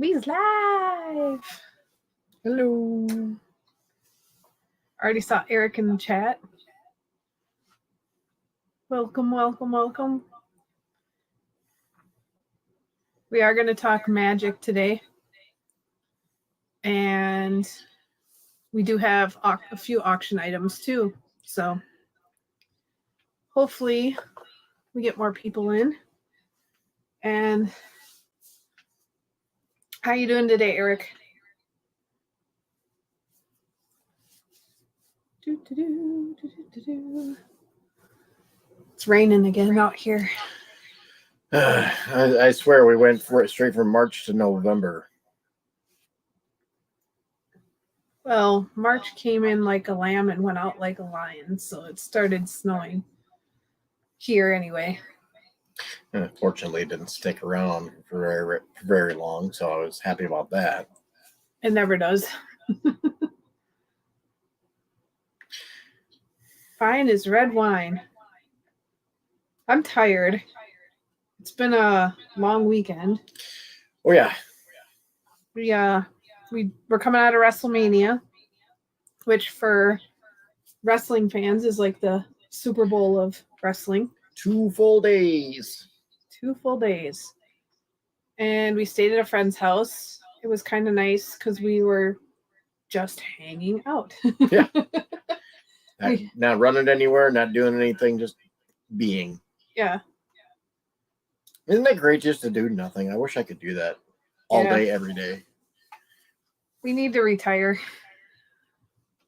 We's live. Hello. Already saw Eric in the chat. Welcome, welcome, welcome. We are going to talk magic today. And we do have a few auction items too. So hopefully we get more people in. And how you doing today, Eric? It's raining again out here. I swear we went straight from March to November. Well, March came in like a lamb and went out like a lion, so it started snowing here anyway. Fortunately, it didn't stick around for very long, so I was happy about that. It never does. Fine as red wine. I'm tired. It's been a long weekend. Oh yeah. We're coming out of WrestleMania, which for wrestling fans is like the Super Bowl of wrestling. 2 full days. 2 full days. And we stayed at a friend's house. It was kind of nice because we were just hanging out. Yeah. Not running anywhere, not doing anything, just being. Yeah. Isn't that great just to do nothing? I wish I could do that all day, every day. We need to retire.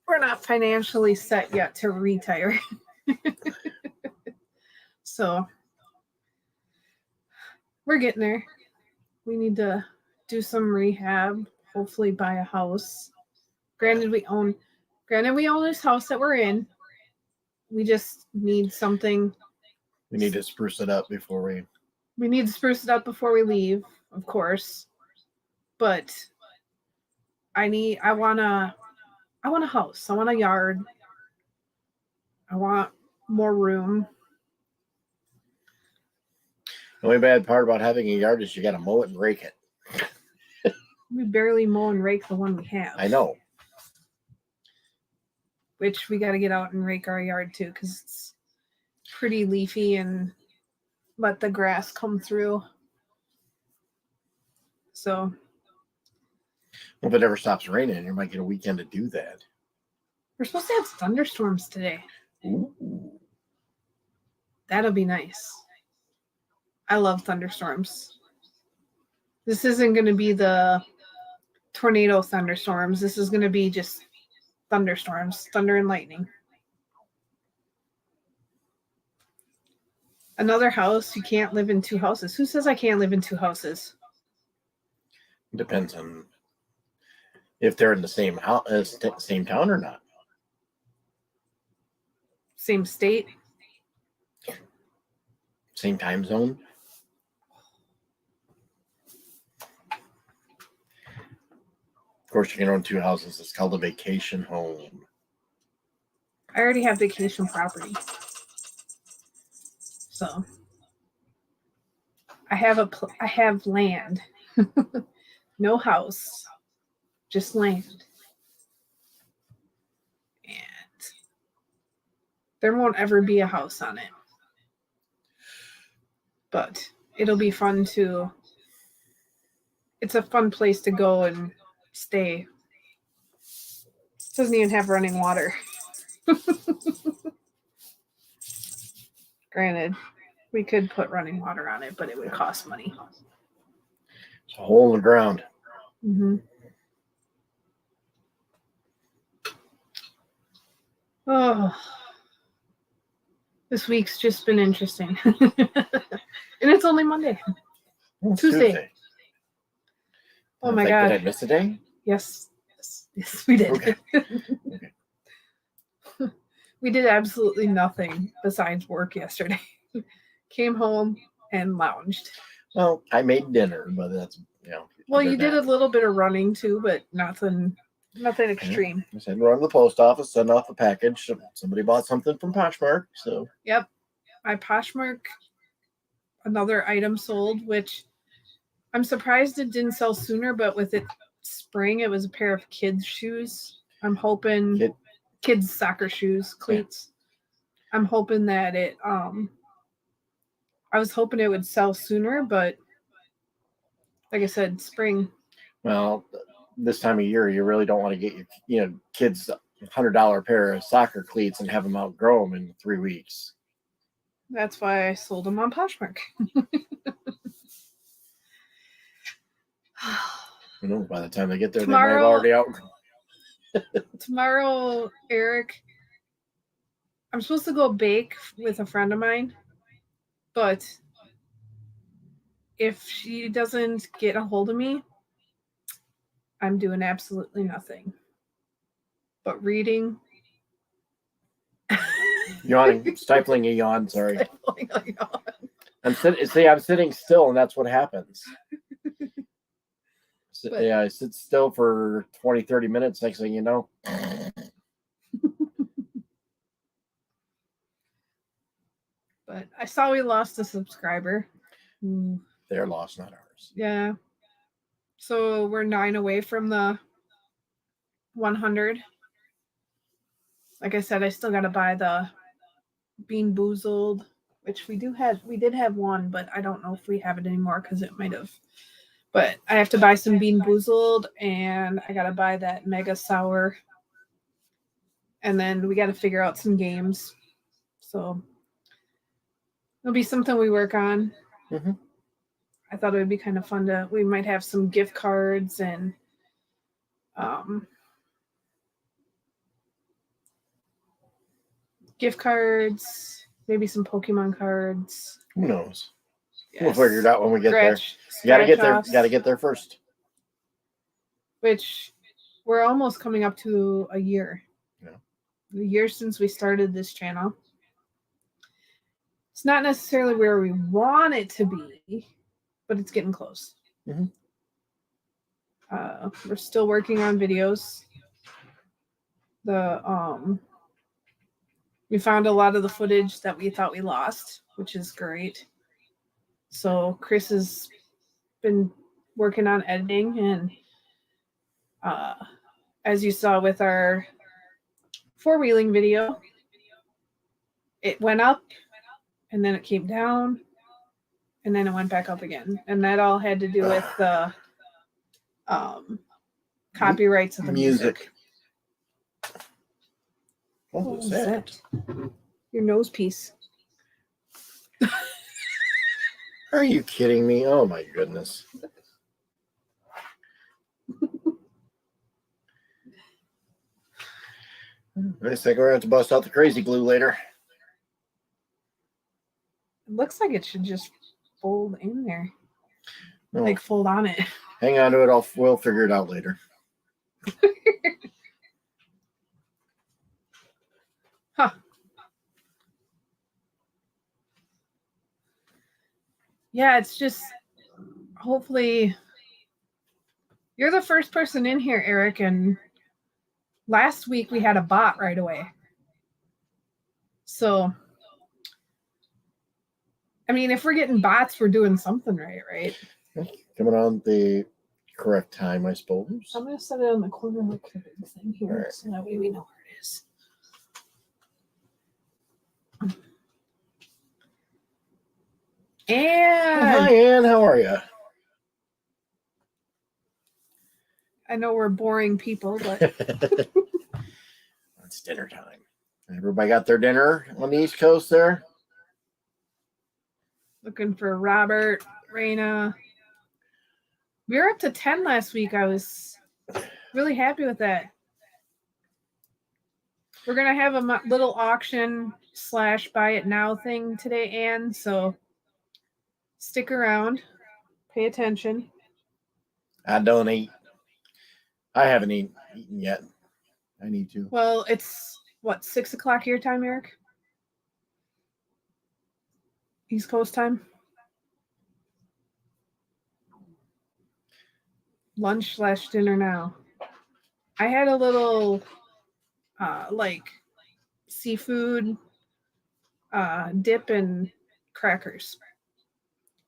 We're not financially set yet to retire. So we're getting there. We need to do some rehab, hopefully buy a house. Granted, we own this house that we're in. We just need something. We need to spruce it up before we... We need to spruce it up before we leave, of course. But I want a house. I want a yard. I want more room. The only bad part about having a yard is you got to mow it and rake it. We barely mow and rake the one we have. I know. Which we got to get out and rake our yard too, because it's pretty leafy and let the grass come through. So. Well, if it ever stops raining, you might get a weekend to do that. We're supposed to have thunderstorms today. Ooh. That'll be nice. I love thunderstorms. This isn't going to be the tornado thunderstorms. This is going to be just thunderstorms, thunder and lightning. Another house, you can't live in 2 houses. Who says I can't live in 2 houses? Depends on if they're in the same house, same town or not. Same state? Same time zone? Of course, you can own 2 houses. It's called a vacation home. I already have vacation property. So I have land. No house. Just land. And there won't ever be a house on it. But it'll be fun it's a fun place to go and stay. It doesn't even have running water. Granted, we could put running water on it, but it would cost money. It's a hole in the ground. Mm-hmm. Oh, this week's just been interesting. And it's only Monday. Tuesday. Oh my God. Did I miss a day? Yes, we did. Okay. We did absolutely nothing besides work yesterday. Came home and lounged. Well, I made dinner, but that's, Well, you did a little bit of running too, but nothing extreme. I said, run to the post office, send off a package. Somebody bought something from Poshmark, so. Yep. My Poshmark, another item sold, which I'm surprised it didn't sell sooner, but with it spring, it was a pair of kids' shoes. I'm hoping kids' soccer shoes, cleats. Yeah. I'm hoping that it I was hoping it would sell sooner, but like I said, spring. Well, this time of year, you really don't want to get your kids $100 pair of soccer cleats and have them outgrow them in 3 weeks. That's why I sold them on Poshmark. By the time they get there, they might have already out. Tomorrow, Eric, I'm supposed to go bake with a friend of mine, but if she doesn't get a hold of me, I'm doing absolutely nothing but reading. Yawning, stifling a yawn. Sorry. Stifling a yawn. I'm sitting still, and that's what happens. I sit still for 20, 30 minutes. Next thing you know. But I saw we lost a subscriber. They're lost, not ours. Yeah. So we're 9 away from the 100. Like I said, I still got to buy the Bean Boozled, which we did have one, but I don't know if we have it anymore because it might have. But I have to buy some Bean Boozled, and I got to buy that Mega Sour. And then we got to figure out some games. So it'll be something we work on. Mm-hmm. I thought it would be kind of fun we might have some gift cards and maybe some Pokemon cards. Who knows? Yes. We'll figure it out when we get there. You gotta get there. Got to get there first. Which we're almost coming up to a year. Yeah. A year since we started this channel. It's not necessarily where we want it to be, but it's getting close. Mm-hmm. We're still working on videos. We found a lot of the footage that we thought we lost, which is great. So Chris has been working on editing, and as you saw with our four-wheeling video, it went up and then it came down and then it went back up again. And that all had to do with the copyrights of the music. What was that? Your nose piece. Are you kidding me? Oh my goodness. I think we're going to have to bust out the crazy glue later. It looks like it should just fold in there. No. Like fold on it. Hang on to it. We'll figure it out later. Huh. Yeah, it's just hopefully you're the first person in here, Eric, and last week we had a bot right away. So, I mean, if we're getting bots, we're doing something right? Coming on the correct time, I suppose. I'm going to set it on the corner like a big thing here, right, so that way we know where it is. And hi, Ann. How are you? I know we're boring people, but it's dinner time. Everybody got their dinner on the East Coast there? Looking for Robert, Raina. We were up to 10 last week. I was really happy with that. We're going to have a little auction / buy it now thing today, Ann. So stick around. Pay attention. I don't eat. I haven't eaten yet. I need to. Well, it's, 6 o'clock your time, Eric? East Coast time? Lunch / dinner now. I had a little, seafood dip and crackers.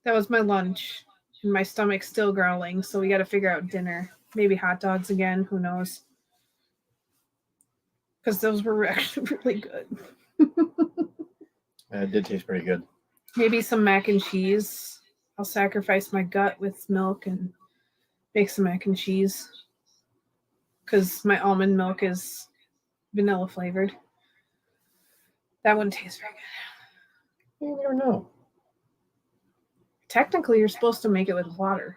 That was my lunch. and my stomach's still growling, so we got to figure out dinner. Maybe hot dogs again. Who knows? Because those were actually really good. It did taste pretty good. Maybe some mac and cheese. I'll sacrifice my gut with milk and make some mac and cheese. Because my almond milk is vanilla flavored. That wouldn't taste very good. You never know. Technically, you're supposed to make it with water.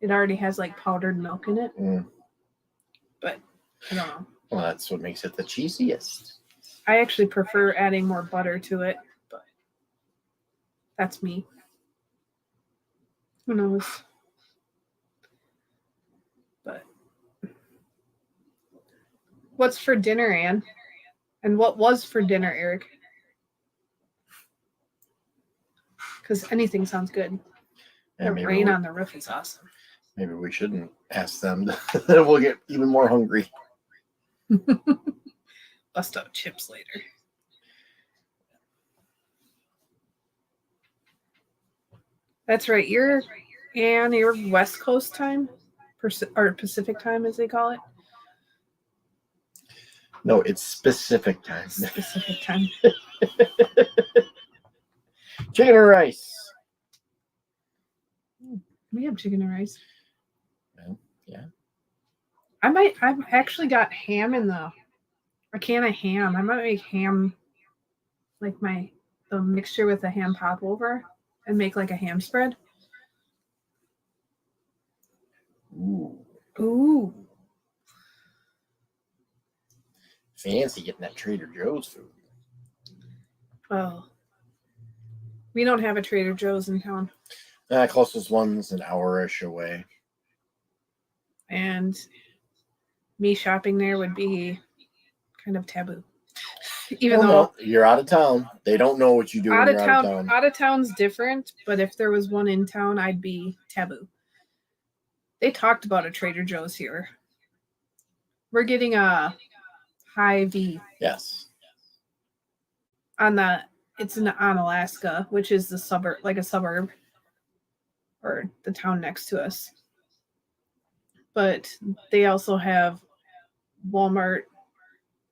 It already has like powdered milk in it. But I don't know. Well, that's what makes it the cheesiest. I actually prefer adding more butter to it, but that's me. Who knows? But what's for dinner, Anne? And what was for dinner, Eric? Because anything sounds good. The rain on the roof is awesome. Maybe we shouldn't ask them. We'll get even more hungry. Bust out chips later. That's right. You're West Coast time, or Pacific time, as they call it. No, it's specific time. Specific time. Chicken or rice? We have chicken and rice. Well, yeah. I've actually got ham in a can of ham. I might make ham, like the mixture with the ham popover, and make like a ham spread. Ooh. Fancy getting that Trader Joe's food. Well, we don't have a Trader Joe's in town. Closest one's an hour-ish away. And me shopping there would be kind of taboo. Even though you're out of town. They don't know what you do when you're out of town. Out of town's different, but if there was one in town, I'd be taboo. They talked about a Trader Joe's here. We're getting a Hy-Vee. Yes. It's on Alaska, which is the suburb, like a suburb, or the town next to us. But they also have Walmart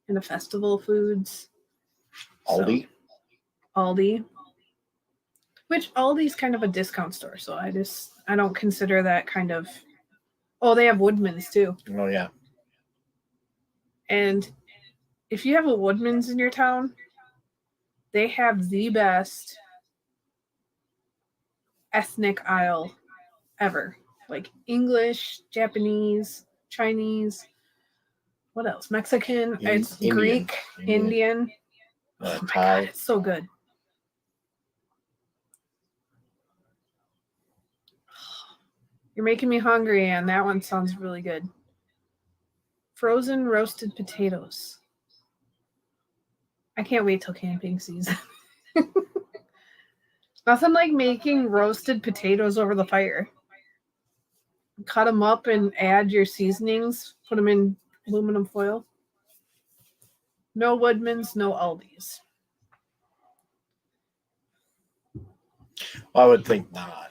and a Festival Foods. Aldi. So, Aldi. Which Aldi's kind of a discount store, so I don't consider that kind of. Oh, they have Woodman's too. Oh yeah. And if you have a Woodman's in your town, they have the best ethnic aisle ever. Like English, Japanese, Chinese, what else? Mexican, it's Indian. Greek, Indian. Oh my God, it's so good. You're making me hungry, and that one sounds really good. Frozen roasted potatoes. I can't wait till camping season. Nothing like making roasted potatoes over the fire. Cut them up and add your seasonings. Put them in aluminum foil. No Woodman's, no Aldi's. I would think not.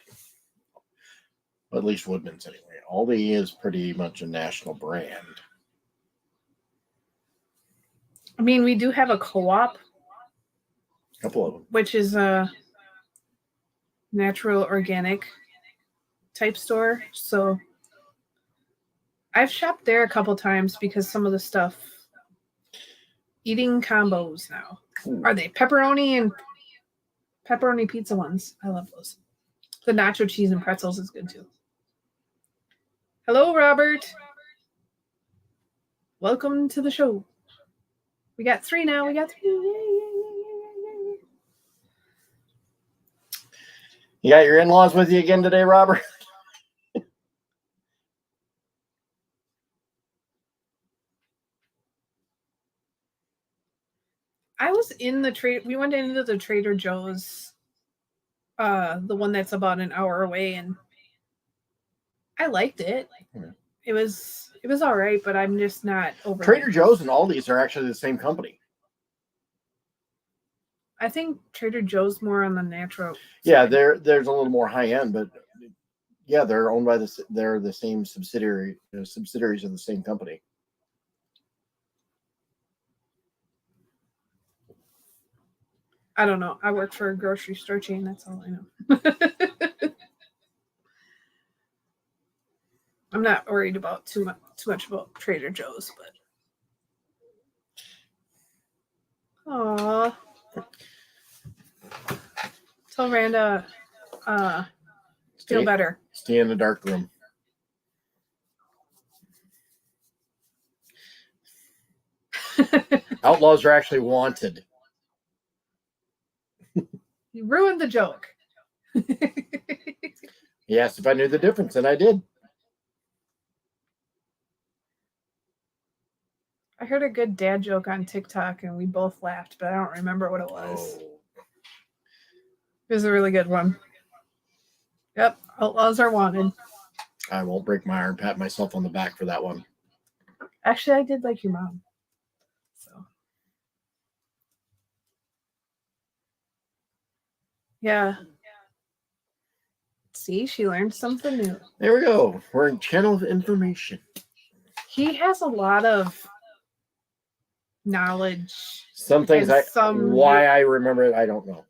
At least Woodman's anyway. Aldi is pretty much a national brand. I mean, we do have a co-op. A couple of them. Which is a natural organic type store. So I've shopped there a couple times because some of the stuff, eating combos now. Ooh. Are they pepperoni pizza ones? I love those. The nacho cheese and pretzels is good too. Hello, Robert. Welcome to the show. We got 3 now. We got 3. Yay. You got your in-laws with you again today, Robert? I was in we went into the Trader Joe's, the one that's about an hour away, and I liked it. It was all right, but I'm just not over. Trader Joe's and Aldi's are actually the same company. I think Trader Joe's more on the natural. Yeah, there's a little more high end, but Yeah, they're owned by they're the same subsidiaries of the same company. I don't know. I work for a grocery store chain. That's all I know. I'm not worried about too much about Trader Joe's, but aw. Tell Randa feel better. Stay in the dark room. Outlaws are actually wanted. You ruined the joke. He asked if I knew the difference, and I did. I heard a good dad joke on TikTok, and we both laughed, but I don't remember what it was. Oh. It was a really good one. Yep, outlaws are wanted. I won't break my arm, pat myself on the back for that one. Actually, I did like your mom. So, yeah. See, she learned something new. There we go. We're in channel of information. He has a lot of knowledge. Some things why I remember it, I don't know.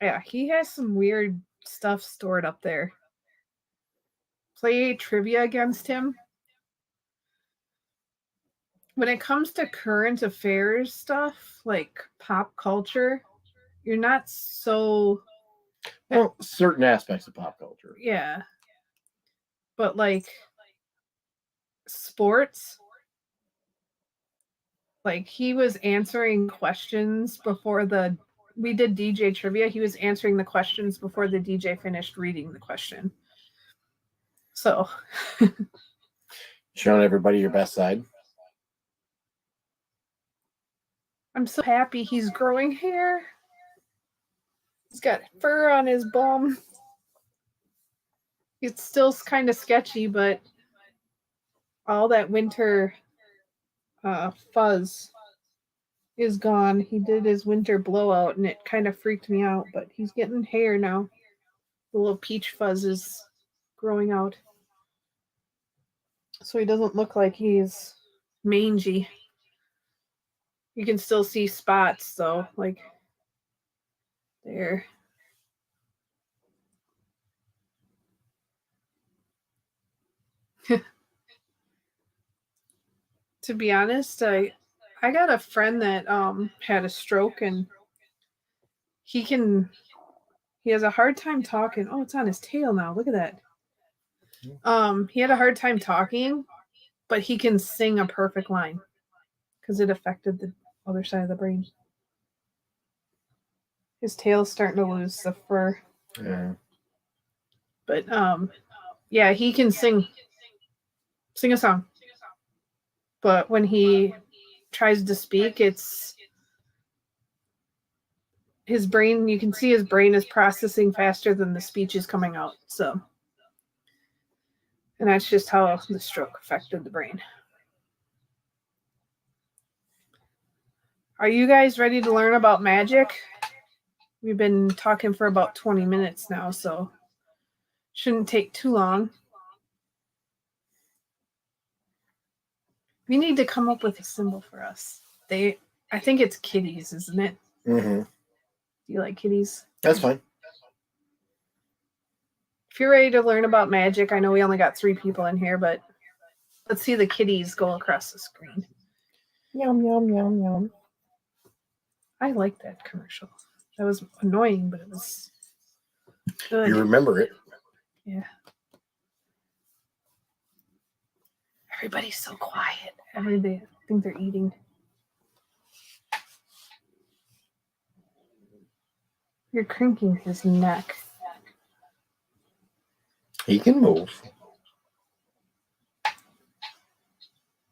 Yeah, he has some weird stuff stored up there. Play trivia against him. When it comes to current affairs stuff, like pop culture, you're not so... Well, certain aspects of pop culture. Yeah. But like sports, like he was answering questions before we did DJ trivia. He was answering the questions before the DJ finished reading the question. So showing everybody your best side. I'm so happy he's growing hair. He's got fur on his bum. It's still kind of sketchy, but all that winter fuzz is gone. He did his winter blowout, and it kind of freaked me out, but he's getting hair now. The little peach fuzz is growing out. So he doesn't look like he's mangy. You can still see spots, though, like there. To be honest, I got a friend that had a stroke, and he has a hard time talking. Oh, it's on his tail now. Look at that. He had a hard time talking, but he can sing a perfect line because it affected the other side of the brain. His tail's starting to lose the fur. Yeah. But yeah, he can sing a song. But when he tries to speak, it's his brain, you can see his brain is processing faster than the speech is coming out. So, and that's just how the stroke affected the brain. Are you guys ready to learn about magic? We've been talking for about 20 minutes now, so shouldn't take too long. We need to come up with a symbol for us. I think it's kitties, isn't it? Mm-hmm. Do you like kitties? That's fine. If you're ready to learn about magic, I know we only got 3 people in here, but let's see the kitties go across the screen. Yum, yum, yum, yum. I like that commercial. That was annoying, but it was good. You remember it. Yeah. Everybody's so quiet. I think they're eating. You're cranking his neck. He can move.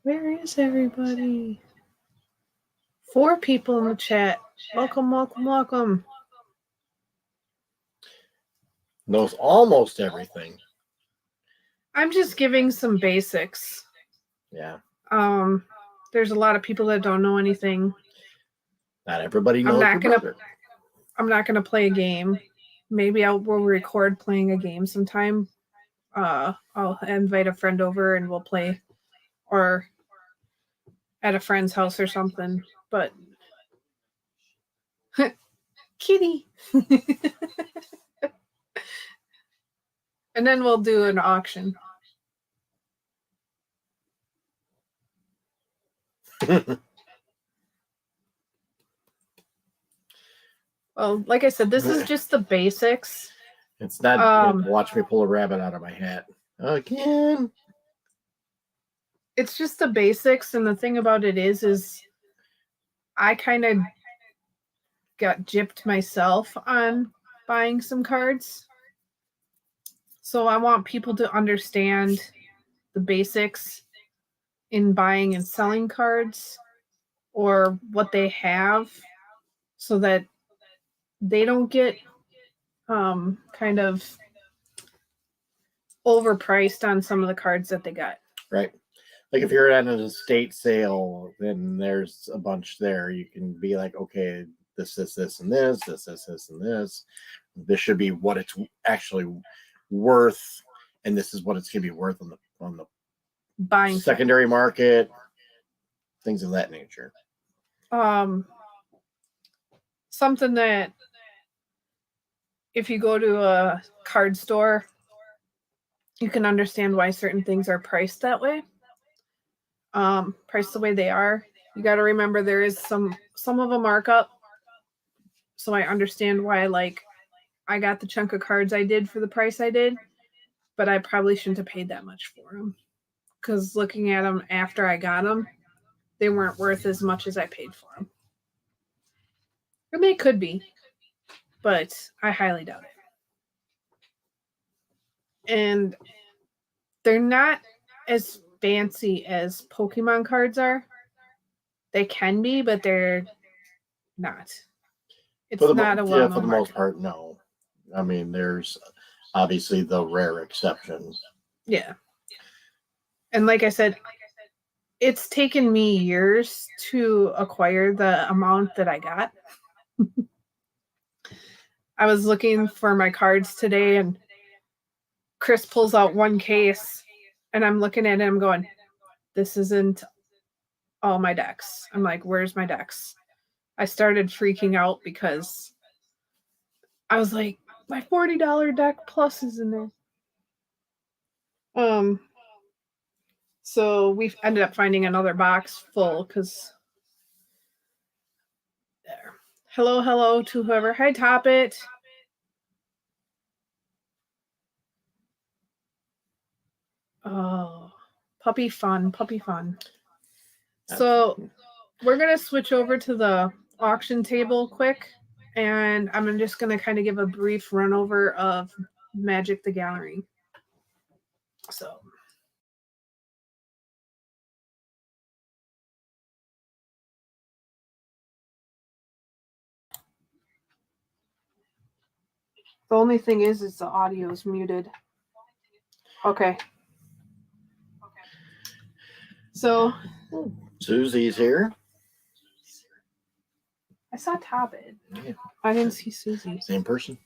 Where is everybody? 4 people in the chat. Welcome, welcome, welcome. Knows almost everything. I'm just giving some basics. Yeah. There's a lot of people that don't know anything. Not everybody knows. I'm not gonna play a game. maybe we'll record playing a game sometime. I'll invite a friend over and we'll play, or at a friend's house or something. But kitty. And then we'll do an auction. Well, like I said, this is just the basics. It's not watch me pull a rabbit out of my hat again. It's just the basics, and the thing about it is I kind of got gypped myself on buying some cards. So I want people to understand the basics in buying and selling cards, or what they have, so that they don't get kind of overpriced on some of the cards that they got. Right. Like if you're at an estate sale, then there's a bunch there. You can be like, okay, this, and this, and this. This should be what it's actually worth, and this is what it's going to be worth on the Buying secondary market, things of that nature. Something that if you go to a card store, you can understand why certain things are priced that way. Priced the way they are. You got to remember there is some of a markup. So I understand why, like, I got the chunk of cards I did for the price I did, but I probably shouldn't have paid that much for them. Because looking at them after I got them, they weren't worth as much as I paid for them. Or they could be, but I highly doubt it. And they're not as fancy as Pokemon cards are. They can be, but they're not. It's not a well-known for the most part, no. I mean, there's obviously the rare exception. Yeah. And like I said, it's taken me years to acquire the amount that I got. I was looking for my cards today, and Chris pulls out one case, and I'm looking at it, I'm going, this isn't all my decks. I'm like, where's my decks? I started freaking out because I was like, my $40 deck plus is in there. So we've ended up finding another box full because there. Hello to whoever. Hi, Top It. Oh, puppy fun. So we're going to switch over to the auction table quick, and I'm just going to kind of give a brief run over of Magic the Gathering. So the only thing is the audio is muted. Okay. So Susie's here. I saw Tobbit. Yeah. I didn't see Susie. Same person.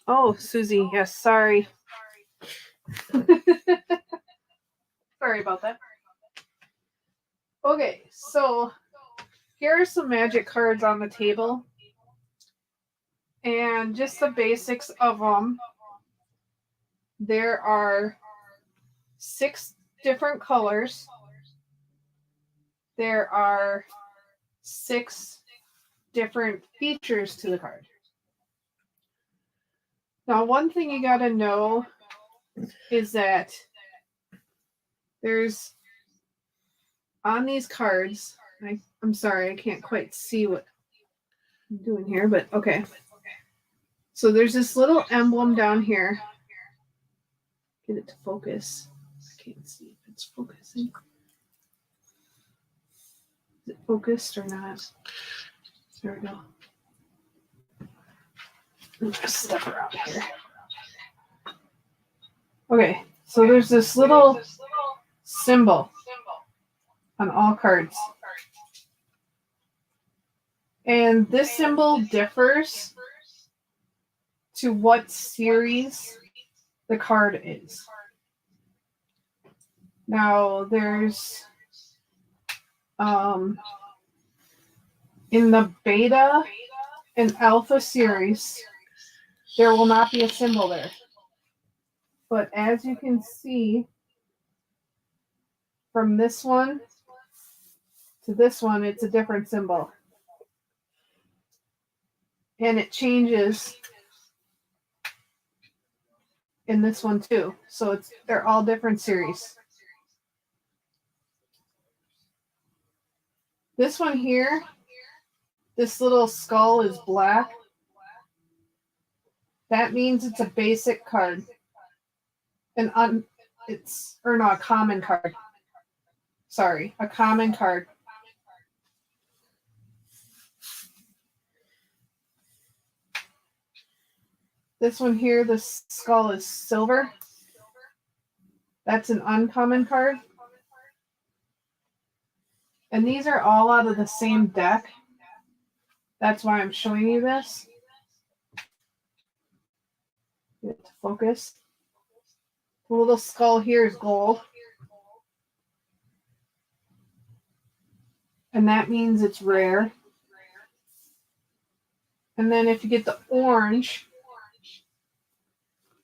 Oh, Susie. Yes, sorry. Sorry about that. Okay, so here are some Magic cards on the table. And just the basics of them. There are 6 different colors. There are 6 different features to the card. Now, one thing you got to know is that there's on these cards, I'm sorry, I can't quite see what I'm doing here, but okay. So there's this little emblem down here. Get it to focus. I can't see if it's focusing. Is it focused or not? There we go. I'm gonna step around here. Okay, so there's this little symbol on all cards. And this symbol differs to what series the card is. Now there's in the beta and alpha series, there will not be a symbol there. But as you can see, from this one to this one, it's a different symbol. And it changes in this one too. So they're all different series. This one here, this little skull is black. That means it's a basic card. A common card. Sorry, a common card. This one here, the skull is silver. That's an uncommon card. And these are all out of the same deck. That's why I'm showing you this. Get it to focus. The little skull here is gold. And that means it's rare. And then if you get the orange,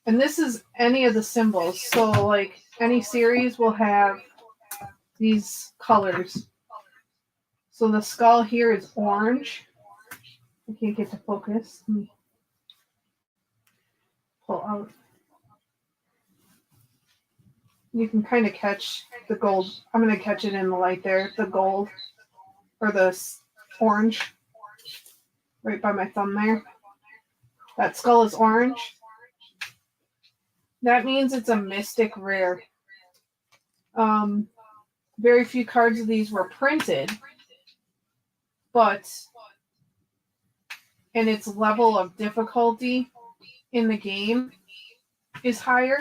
and this is any of the symbols. So like any series will have these colors. So the skull here is orange. I can't get to focus. Let me pull out. You can kind of catch the gold. I'm going to catch it in the light there. The gold or the orange right by my thumb there. That skull is orange. That means it's a mystic rare. Very few cards of these were printed, and its level of difficulty in the game is higher.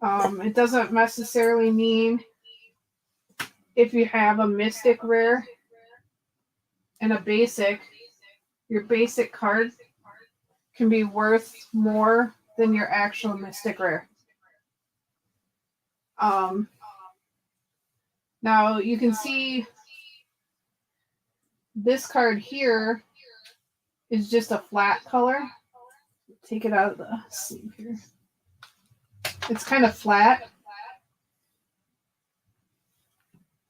It doesn't necessarily mean if you have a mystic rare and a basic, your basic card can be worth more than your actual mystic rare. Now you can see this card here is just a flat color. Take it out of the sleeve here. It's kind of flat.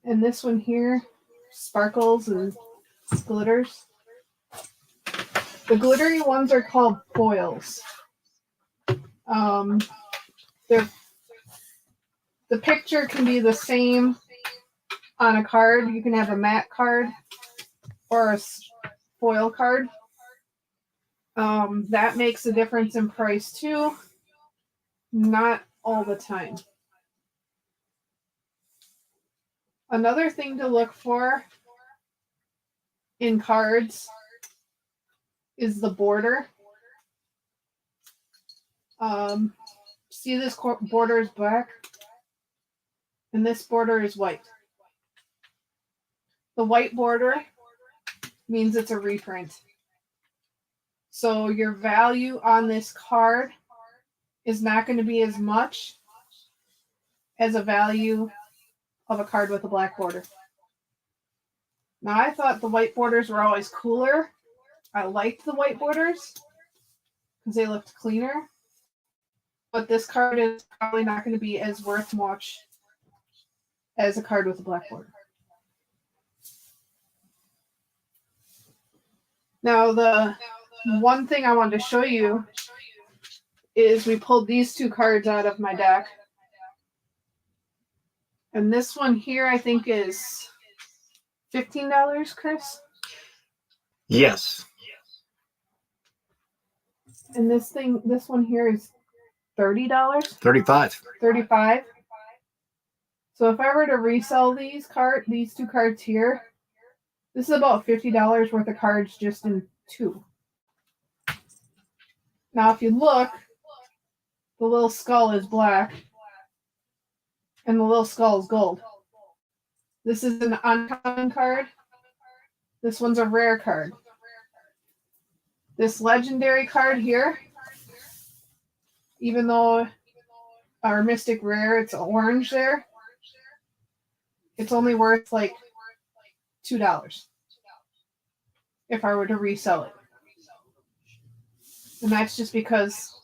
And this one here sparkles and glitters. The glittery ones are called foils. The picture can be the same on a card. You can have a matte card or a foil card. That makes a difference in price too. Not all the time. Another thing to look for in cards is the border. See this border is black and this border is white. The white border means it's a reprint. So your value on this card is not going to be as much as a value of a card with a black border. Now, I thought the white borders were always cooler. I liked the white borders because they looked cleaner. But this card is probably not going to be as worth much as a card with a black border. Now, the one thing I wanted to show you is we pulled these two cards out of my deck. And this one here, I think, is $15, Chris? Yes. And this one here is $30? $35. $35. So if I were to resell these two cards here, this is about $50 worth of cards just in two. Now, if you look, the little skull is black, and the little skull is gold. This is an uncommon card. This one's a rare card. This legendary card here, even though our Mystic Rare, it's orange there, it's only worth like $2 if I were to resell it. And that's just because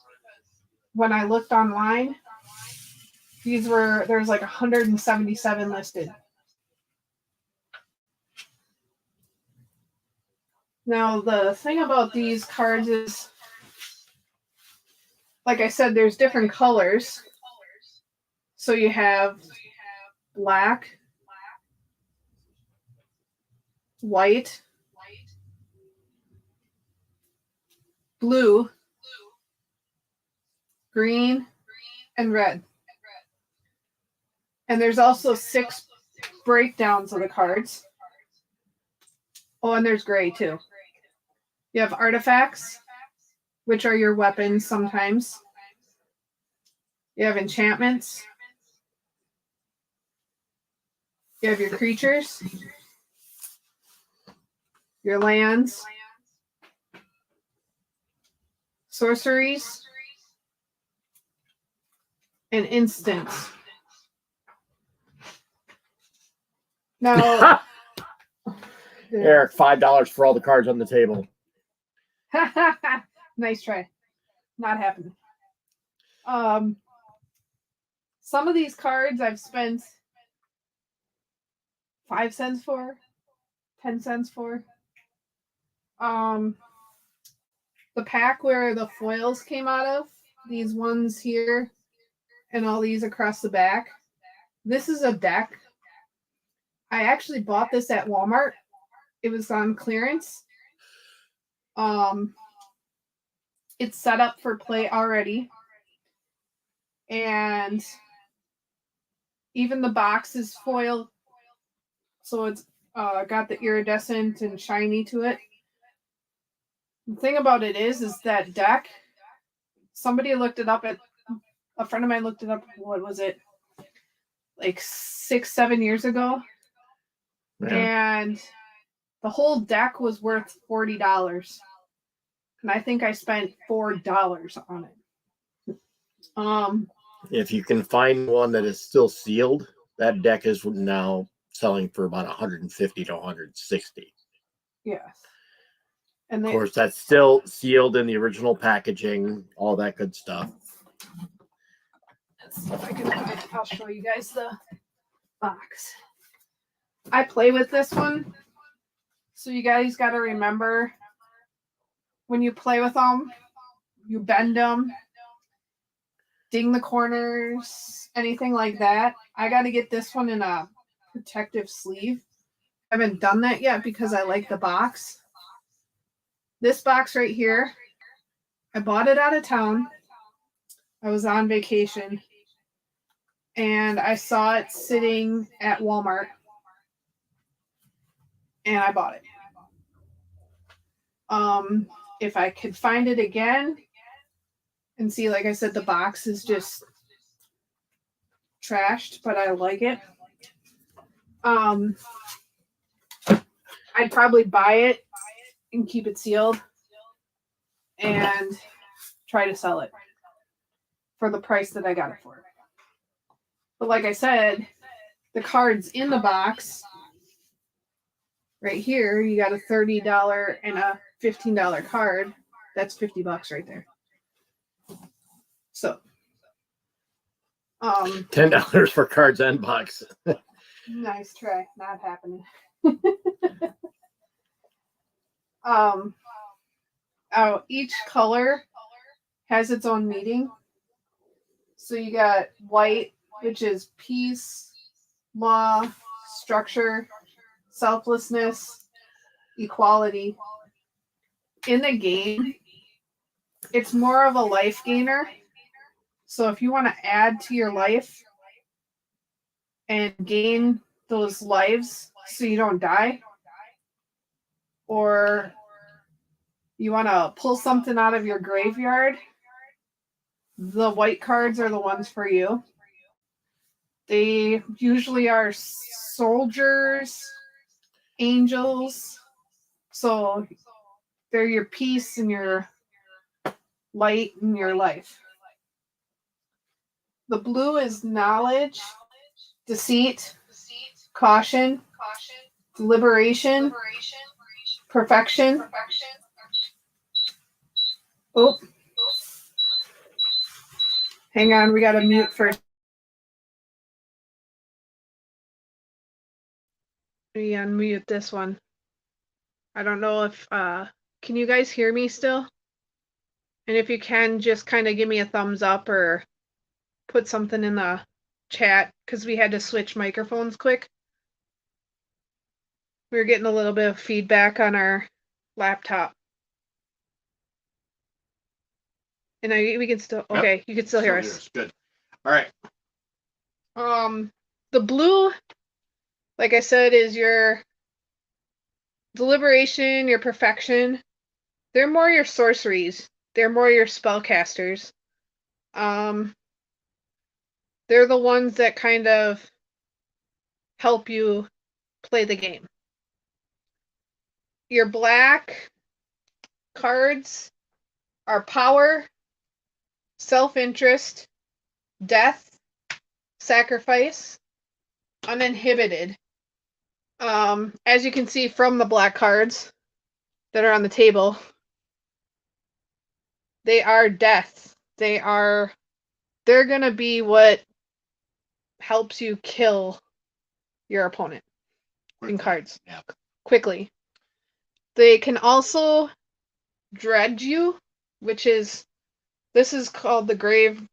when I looked online, there's like 177 listed. Now, the thing about these cards is, like I said, there's different colors. So you have black, white, blue, green, and red. And there's also 6 breakdowns of the cards. Oh, and there's gray too. You have artifacts, which are your weapons sometimes. You have enchantments. You have your creatures, your lands, sorceries, and instants. Now, Eric, $5 for all the cards on the table. nice try. Not happening. Some of these cards I've spent 5 cents for, 10 cents for. The pack where the foils came out of, these ones here and all these across the back. This is a deck. I actually bought this at Walmart. It was on clearance. It's set up for play already. And even the box is foil. So it's got the iridescent and shiny to it. The thing about it is that deck, somebody looked it up a friend of mine looked it up, what was it? Like 6-7 years ago. Yeah. And the whole deck was worth $40. And I think I spent $4 on it. If you can find one that is still sealed, that deck is now selling for about $150 to $160. Yes. And of course, that's still sealed in the original packaging, all that good stuff. Let's see if I can find it. I'll show you guys the box. I play with this one. So you guys got to remember, when you play with them, you bend them, ding the corners, anything like that. I got to get this one in a protective sleeve. I haven't done that yet because I like the box. This box right here, I bought it out of town. I was on vacation and I saw it sitting at Walmart and I bought it. If I could find it again and see, like I said, the box is just trashed, but I like it. I'd probably buy it and keep it sealed and try to sell it for the price that I got it for. But like I said, the cards in the box right here, you got a $30 and a $15 card. That's $50 right there. So $10 for cards and box. Nice try. Not happening. Each color has its own meaning. So you got white, which is peace, law, structure, selflessness, equality. In the game, it's more of a life gainer. So if you want to add to your life and gain those lives so you don't die, or you want to pull something out of your graveyard, the white cards are the ones for you. They usually are soldiers, angels. So They're your peace and your light in your life. The blue is knowledge, deceit, caution, deliberation, perfection. Oh, hang on, we got to mute first. Let me unmute this one. I don't know if, can you guys hear me still? And if you can, just kind of give me a thumbs up or put something in the chat because we had to switch microphones quick. We were getting a little bit of feedback on our laptop. And we can still, okay, you can still hear us. Good. All right. The blue, like I said, is your deliberation, your perfection. They're more your sorceries. They're more your spellcasters. They're the ones that kind of help you play the game. Your black cards are power, self-interest, death, sacrifice, uninhibited. As you can see from the black cards that are on the table, they are death. They're gonna be what helps you kill your opponent in cards. Yeah. Quickly. They can also dredge you, which is, this is called the grave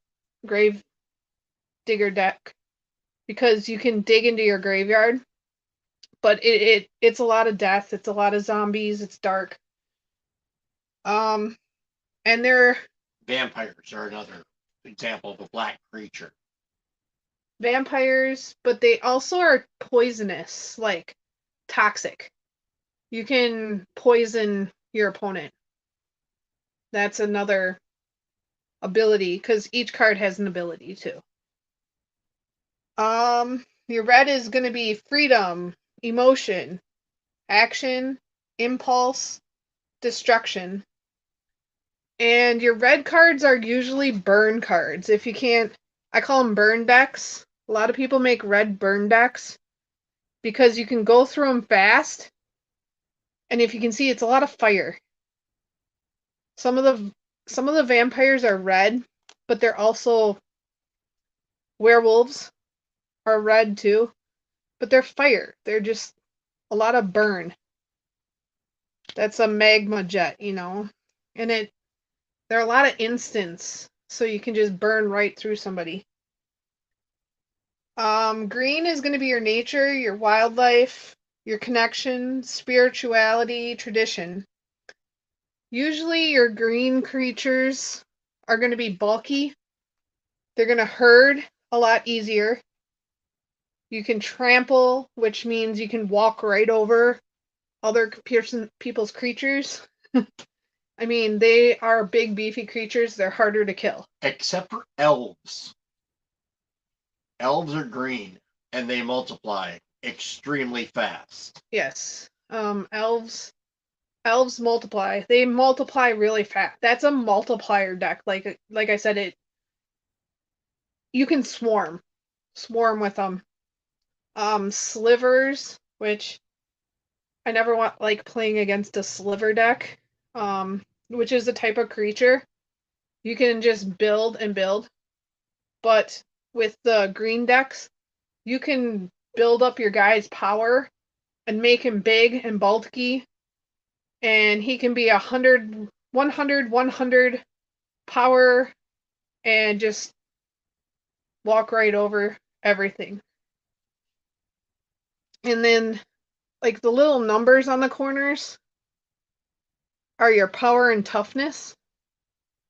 digger deck, because you can dig into your graveyard, but it's a lot of death, it's a lot of zombies, it's dark. And they're Vampires are another example of a black creature. vampires, but they also are poisonous, like toxic. You can poison your opponent. That's another ability, because each card has an ability too. Your red is going to be freedom, emotion, action, impulse, destruction. And your red cards are usually burn cards. If you can't, I call them burn decks. A lot of people make red burn decks because you can go through them fast. And if you can see, it's a lot of fire. Some of the vampires are red, but they're also werewolves are red too. But they're fire. They're just a lot of burn. That's a magma jet, you know. And there are a lot of instants, so you can just burn right through somebody. Green is going to be your nature, your wildlife, your connection, spirituality, tradition. Usually your green creatures are going to be bulky. They're going to herd a lot easier. You can trample, which means you can walk right over other people's creatures. I mean, they are big, beefy creatures. They're harder to kill. Except for elves. Elves are green, and they multiply extremely fast. Yes. Elves multiply. They multiply really fast. That's a multiplier deck. Like I said, you can swarm with them. Slivers, which I never like playing against a sliver deck. Which is a type of creature. You can just build and build. But with the green decks, you can build up your guy's power and make him big and bulky. And he can be 100 power and just walk right over everything. And then, like, the little numbers on the corners are your power and toughness.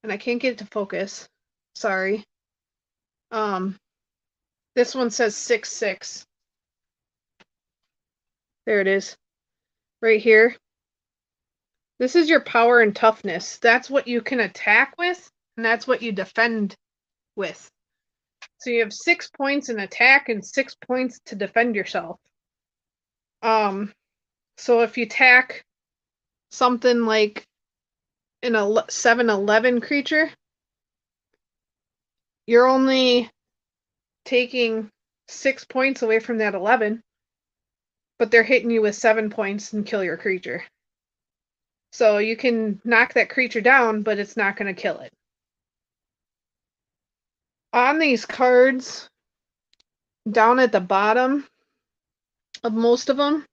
And I can't get it to focus. Sorry. This one says 6/6. There it is. Right here. This is your power and toughness. That's what you can attack with, and that's what you defend with. So you have 6 points in attack and 6 points to defend yourself. So if you attack something like in a 7-11 creature, you're only taking 6 points away from that 11, but they're hitting you with 7 points and kill your creature. So you can knock that creature down, but it's not going to kill it. On these cards, down at the bottom of most of them,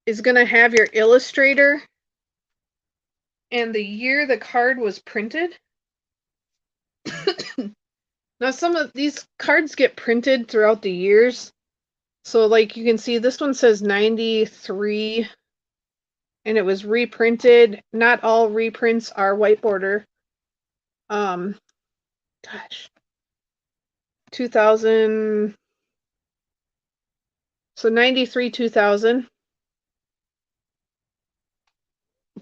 is going to have your illustrator and the year the card was printed. Now, some of these cards get printed throughout the years. So, like, you can see this one says 93, and it was reprinted. Not all reprints are white border. Gosh. 2000. So, 93, 2000.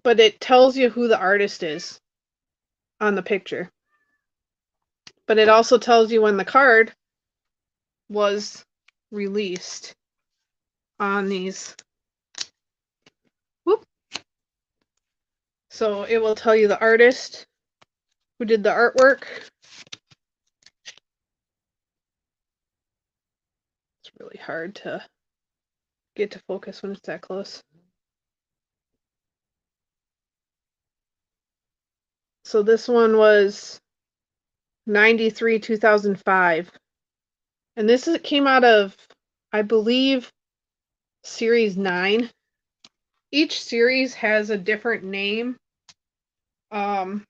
But it tells you who the artist is on the picture. But it also tells you when the card was released on these. Whoop. So it will tell you the artist who did the artwork. It's really hard to get to focus when it's that close. So this one was 93, 2005. And this came out of, I believe, Series 9. Each series has a different name. And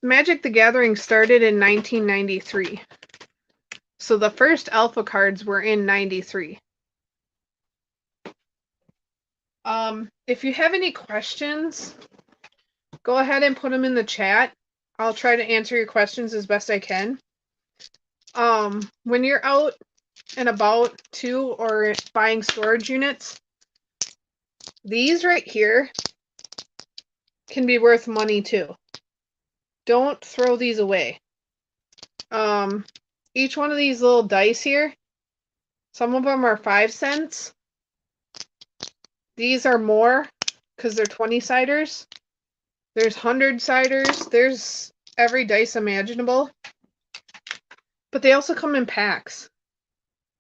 Magic the Gathering started in 1993. So the first alpha cards were in 93. If you have any questions, go ahead and put them in the chat. I'll try to answer your questions as best I can. When you're out and about too, or buying storage units, these right here can be worth money too. Don't throw these away. Each one of these little dice here, some of them are 5 cents. These are more because they're 20-siders. There's 100-siders. There's every dice imaginable. But they also come in packs.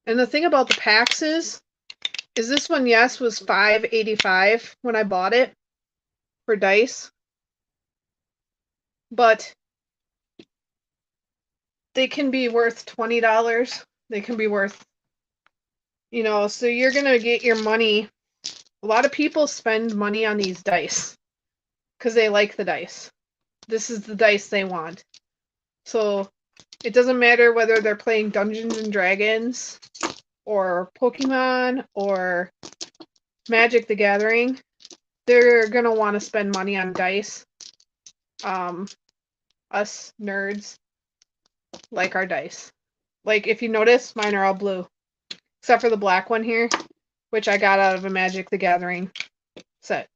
And the thing about the packs is this one, yes, was $5.85 when I bought it for dice. But they can be worth $20. They can be worth, so you're going to get your money. A lot of people spend money on these dice because they like the dice. This is the dice they want. So it doesn't matter whether they're playing Dungeons and Dragons or Pokemon or Magic the Gathering. They're going to want to spend money on dice. Us nerds like our dice. Like, if you notice, mine are all blue. Except for the black one here, which I got out of a Magic the Gathering set.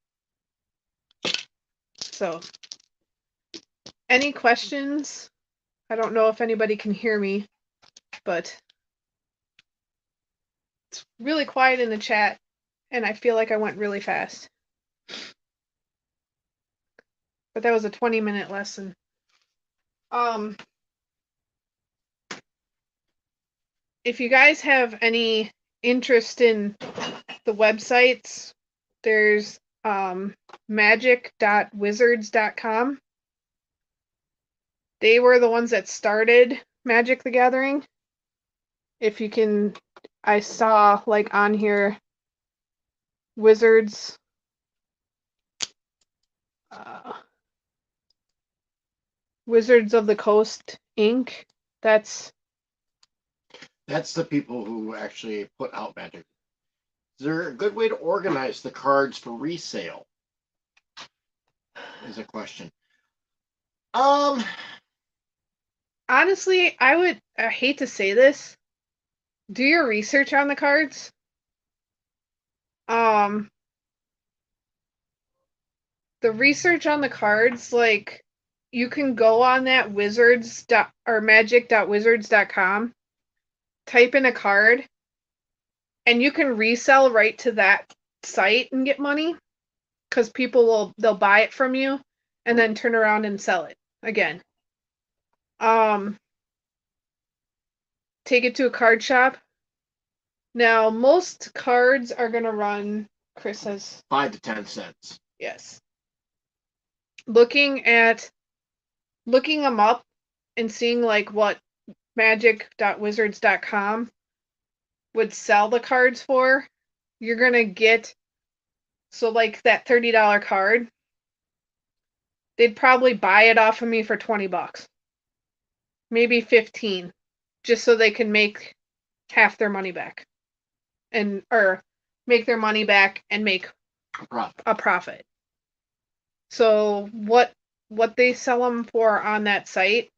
So, any questions? I don't know if anybody can hear me, but it's really quiet in the chat, and I feel like I went really fast. But that was a 20-minute lesson. If you guys have any interest in the websites, there's magic.wizards.com. They were the ones that started Magic the Gathering. If you can, I saw like on here, Wizards. Wizards of the Coast, Inc. That's the people who actually put out Magic. Is there a good way to organize the cards for resale? Is a question. Honestly, I hate to say this. Do your research on the cards. The research on the cards, like, you can go on that magic.wizards.com, type in a card, and you can resell right to that site and get money. because they'll buy it from you and then turn around and sell it again. Take it to a card shop. Now, most cards are going to run, Chris says, 5 to 10 cents. yes. Looking them up and seeing like what magic.wizards.com would sell the cards for, you're going to get, so like that $30 card, they'd probably buy it off of me for $20, maybe 15, just so they can make half their money back, or make their money back and make a profit. So what they sell them for on that site,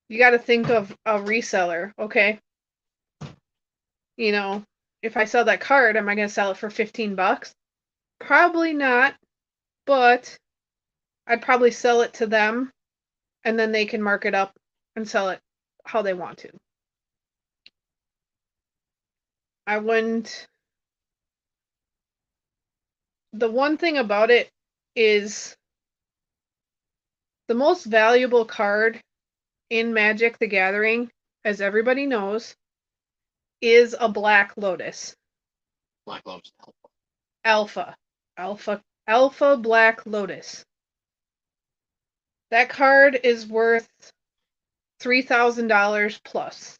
you got to think of a reseller, okay? You know, if I sell that card, am I going to sell it for $15? Probably not, but I'd probably sell it to them, and then they can mark it up and sell it how they want to. The one thing about it is the most valuable card in Magic the Gathering, as everybody knows, is a Black Lotus. Black Lotus Alpha Black Lotus. That card is worth $3,000 plus.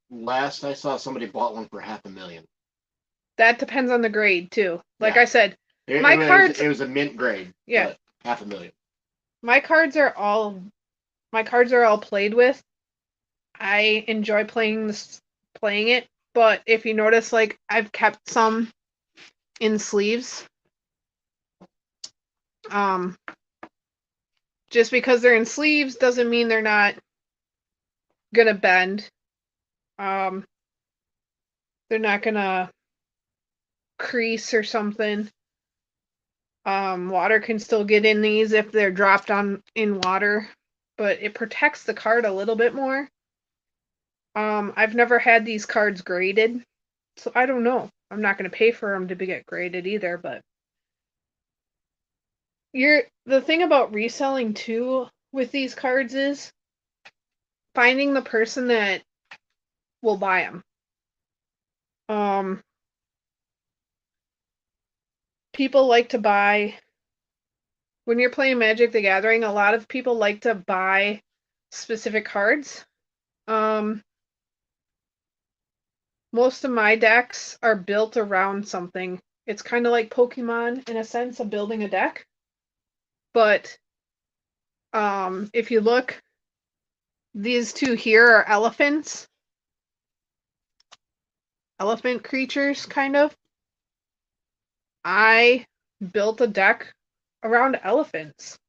Last I saw, somebody bought one for $500,000. That depends on the grade too. Like Yeah. I said, it was a mint grade. Yeah. $500,000. My cards are all played with. I enjoy playing it, but if you notice, like I've kept some in sleeves. Just because they're in sleeves doesn't mean they're not gonna bend. They're not gonna crease or something. Water can still get in these if they're dropped in water, but it protects the card a little bit more. I've never had these cards graded, so I don't know. I'm not going to pay for them to get graded either, but the thing about reselling too with these cards is finding the person that will buy them. People like to buy, when you're playing Magic the Gathering, a lot of people like to buy specific cards. Most of my decks are built around something. It's kind of like Pokemon in a sense of building a deck. But if you look, these two here are elephants. Elephant creatures, kind of. I built a deck around elephants.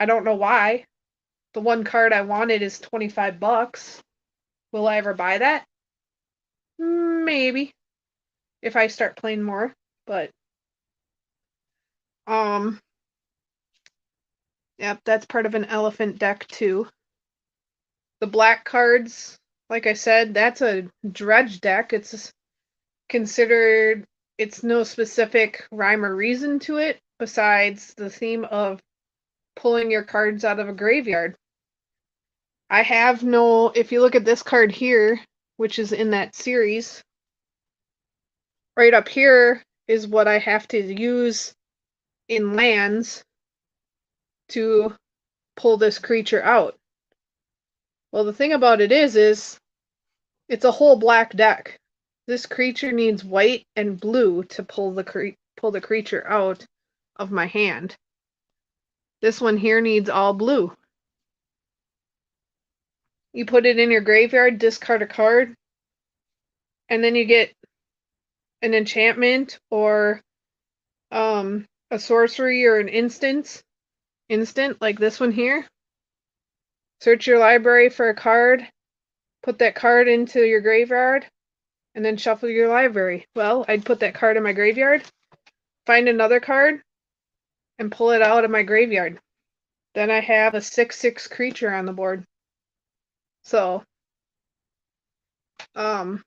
I don't know why. The one card I wanted is $25. Will I ever buy that? Maybe. If I start playing more. But yep, that's part of an elephant deck too. The black cards, like I said, that's a dredge deck. It's considered, it's no specific rhyme or reason to it besides the theme of pulling your cards out of a graveyard. If you look at this card here, which is in that series, right up here is what I have to use in lands to pull this creature out. Well, the thing about it is it's a whole black deck. This creature needs white and blue to pull the creature out of my hand. This one here needs all blue. You put it in your graveyard, discard a card, and then you get an enchantment or a sorcery or an instant like this one here. Search your library for a card, put that card into your graveyard, and then shuffle your library. Well, I'd put that card in my graveyard, find another card, and pull it out of my graveyard. Then I have a 6/6 creature on the board. So, like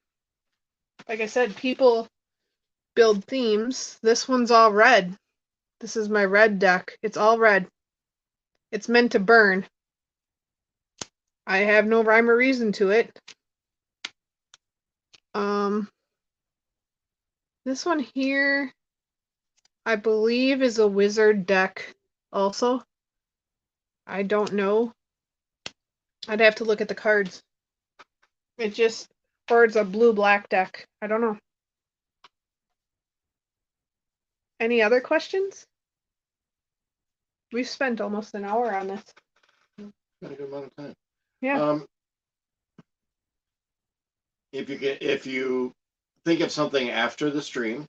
I said, people build themes. This one's all red. This is my red deck. It's all red. It's meant to burn. I have no rhyme or reason to it. This one here, I believe, is a wizard deck also. I don't know. I'd have to look at the cards. It just, or it's a blue-black deck. I don't know. Any other questions? We've spent almost an hour on this. Got a good amount of time. Yeah. If you think of something after the stream,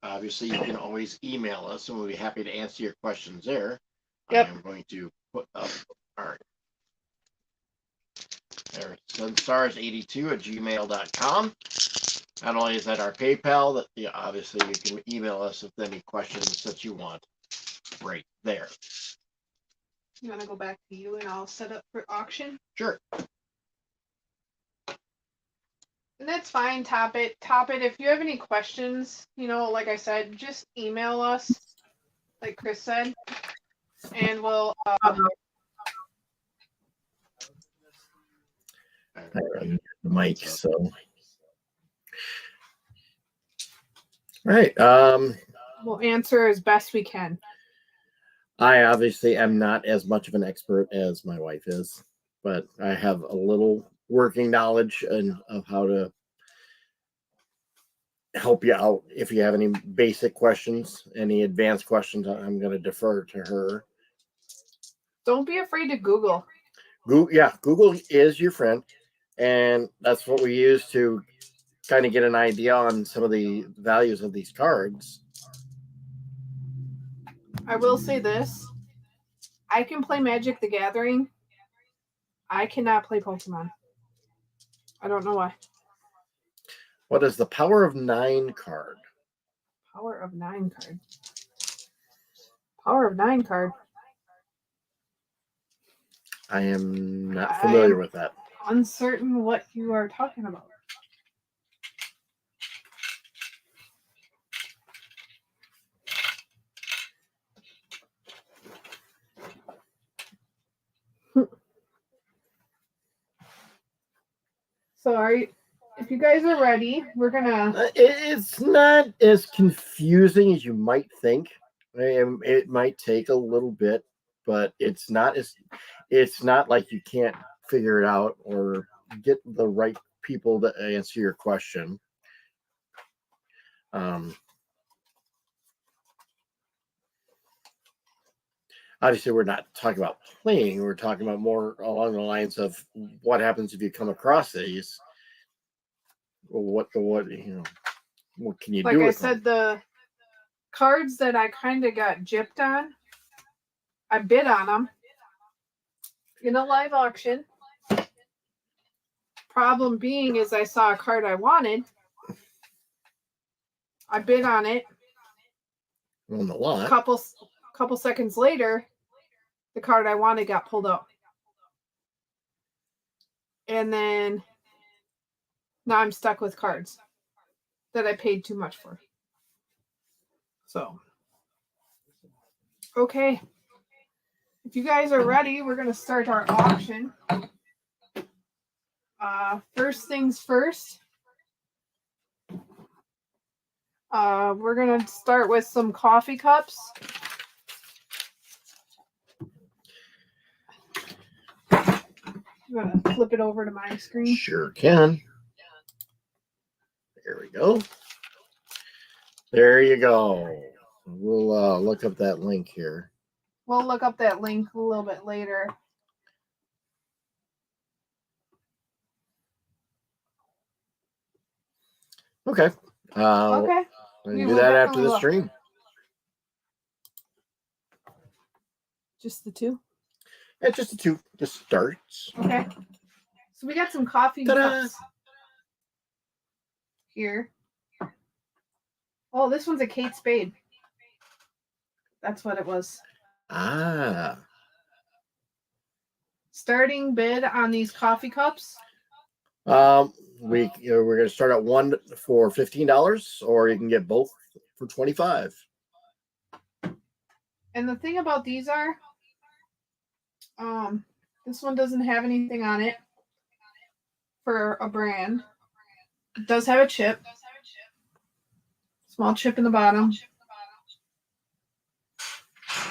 obviously you can always email us and we'll be happy to answer your questions there. Yep. I'm going to put up our sunstars82@gmail.com. Not only is that our PayPal, that obviously you can email us with any questions that you want right there. You want to go back to you and I'll set up for auction? Sure. And that's fine. Top it. If you have any questions, like I said, just email us, like Chris said, and we'll. I run the mic, so. All right. We'll answer as best we can. I obviously am not as much of an expert as my wife is, but I have a little working knowledge of how to help you out. If you have any basic questions, any advanced questions, I'm going to defer to her. Don't be afraid to Google. Google is your friend, and that's what we use to kind of get an idea on some of the values of these cards. I will say this. I can play Magic the Gathering. I cannot play Pokemon. I don't know why. What is the Power of 9 card? Power of 9 card. Power of 9 card. I am not familiar with that. Uncertain what you are talking about. So if you guys are ready, we're gonna. It's not as confusing as you might think. It might take a little bit, but it's not like you can't figure it out or get the right people to answer your question. Obviously, we're not talking about playing. We're talking about more along the lines of what happens if you come across these. What can you do? Like I said, the cards that I kind of got gypped on, I bid on them in a live auction. Problem being is I saw a card I wanted. I bid on it. On the lot. Couple seconds later, the card I wanted got pulled out. And then now I'm stuck with cards that I paid too much for. So, okay. If you guys are ready, we're going to start our auction. First things first. We're going to start with some coffee cups. I'm going to flip it over to my screen. Sure can. There we go. There you go. We'll look up that link here. We'll look up that link a little bit later. Okay. Okay. We can do that after the stream. Just the two? Yeah, just the two. Just starts. Okay. So we got some coffee cups here. Oh, this one's a Kate Spade. That's what it was. Ah. Starting bid on these coffee cups. We're going to start at one for $15, or you can get both for $25. And the thing about these are, this one doesn't have anything on it for a brand. It does have a chip. Small chip in the bottom.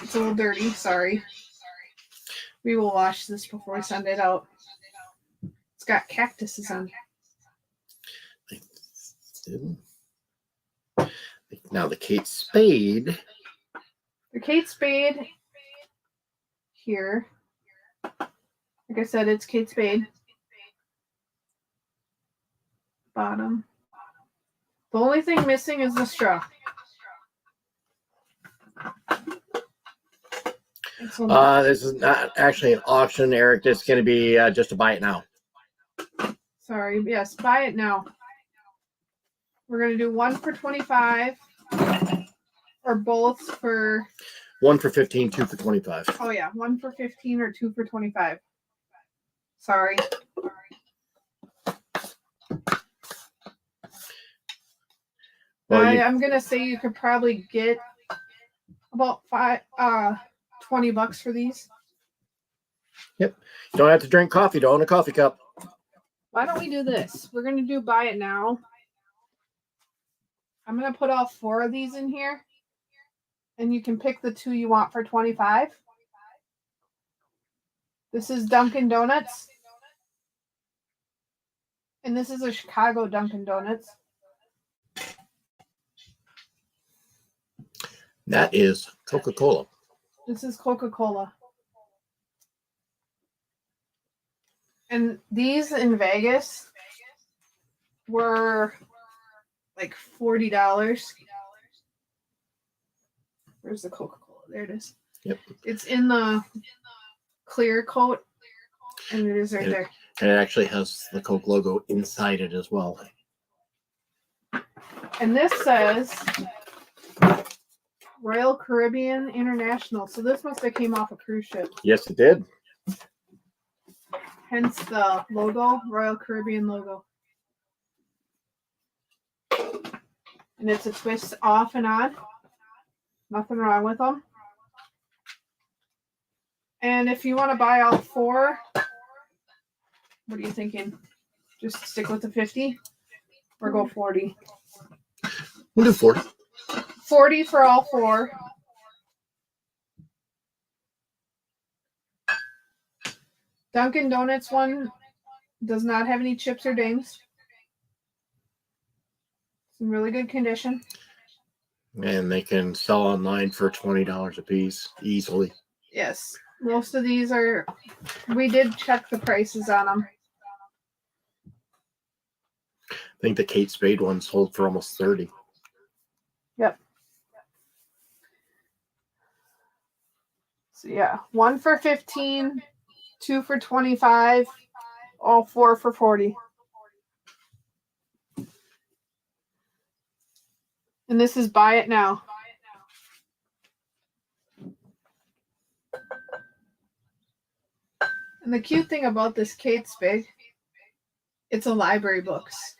It's a little dirty, sorry. We will wash this before we send it out. It's got cactuses on it. Now the Kate Spade. The Kate Spade here. Like I said, it's Kate Spade. Bottom. The only thing missing is the straw. This is not actually an auction, Eric. This is going to be just to buy it now. Sorry. Yes, buy it now. We're going to do one for $25 or both for... One for $15, two for $25. Oh, yeah. One for $15 or two for $25. Sorry. Well, I'm going to say you could probably get about $20 for these. Yep. You don't have to drink coffee to own a coffee cup. Why don't we do this? We're going to do buy it now. I'm going to put all 4 of these in here. And you can pick the 2 you want for $25. This is Dunkin Donuts. And this is a Chicago Dunkin Donuts. That is Coca-Cola. This is Coca-Cola. And these in Vegas were like $40. Where's the Coca-Cola? There it is. Yep. It's in the clear coat, and it is right there. And it actually has the Coke logo inside it as well. And this says Royal Caribbean International. So this must have came off a cruise ship. Yes, it did. Hence the logo, Royal Caribbean logo. And it's a twist off and on. Nothing wrong with them. And if you want to buy all 4, what are you thinking? Just stick with the 50 or go 40? We'll do 40. 40 for all 4. Dunkin Donuts one does not have any chips or dings. It's in really good condition. And they can sell online for $20 a piece easily. Yes. Most of these are, we did check the prices on them. I think the Kate Spade one sold for almost $30. Yep. So yeah, 1 for $15, 2 for $25, all 4 for $40. And this is buy it now. And the cute thing about this Kate Spade, it's a library books.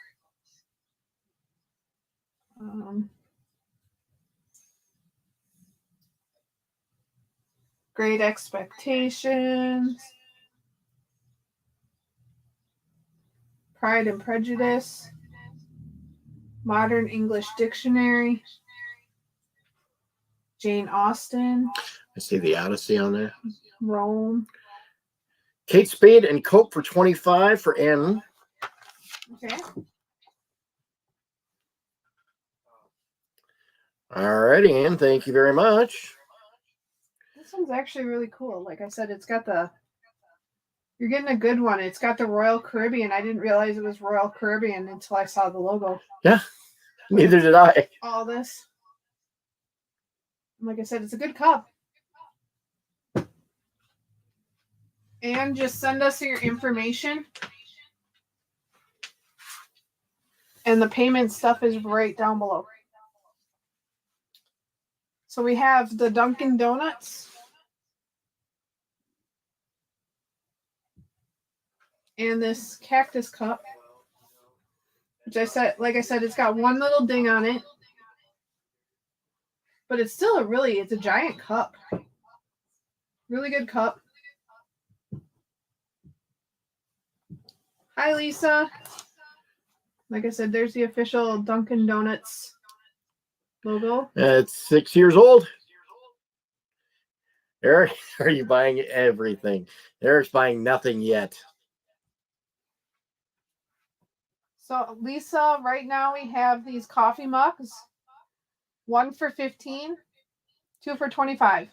Great Expectations, Pride and Prejudice, Modern English Dictionary, Jane Austen, I see the Odyssey on there. Rome. Kate Spade and Coke for $25 for N. Okay. Alrighty, Ann. Thank you very much. This one's actually really cool. Like I said, it's got the... You're getting a good one. It's got the Royal Caribbean. I didn't realize it was Royal Caribbean until I saw the logo. Yeah, neither did I. All this. Like I said, it's a good cup. And just send us your information. And the payment stuff is right down below. So we have the Dunkin Donuts. And this cactus cup. Which I said, like I said, it's got one little ding on it. But it's still it's a giant cup. Really good cup. Hi, Lisa. Like I said, there's the official Dunkin Donuts logo. It's 6 years old. Eric, are you buying everything? Eric's buying nothing yet. So, Lisa, right now we have these coffee mugs. 1 for $15, 2 for $25.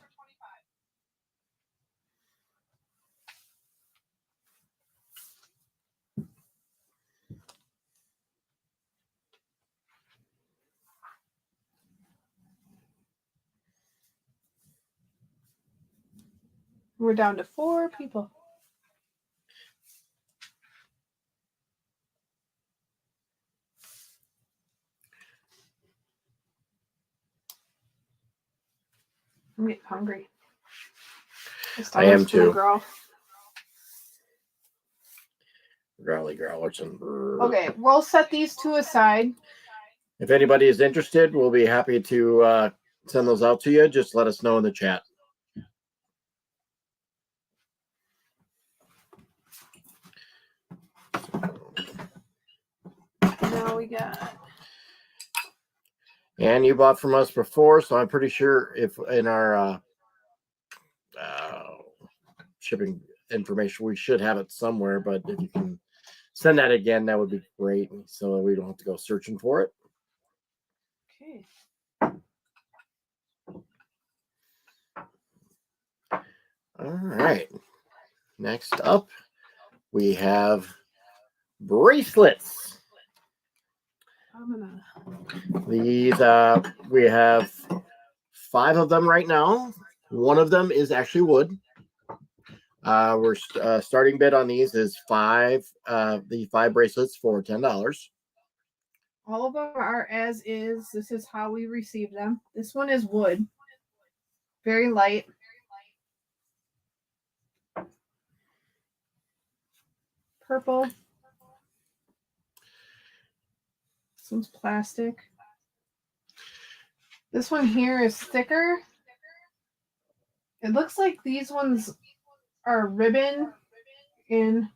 We're down to 4 people. I'm getting hungry. I am too. Growl. Growly growlers and Okay, we'll set these 2 aside. if anybody is interested, we'll be happy to send those out to you. Just let us know in the chat. Now we got. And you bought from us before, so I'm pretty sure if in our shipping information, we should have it somewhere. But if you can send that again, that would be great, so we don't have to go searching for it. Okay. All right. Next up, we have bracelets. These we have 5 of them right now. One of them is actually wood. We're starting bid on these is the 5 bracelets for $10. All of them are as is. This is how we receive them. This one is wood. Very light. Purple. This one's plastic. This one here is thicker. It looks like these ones are ribbon in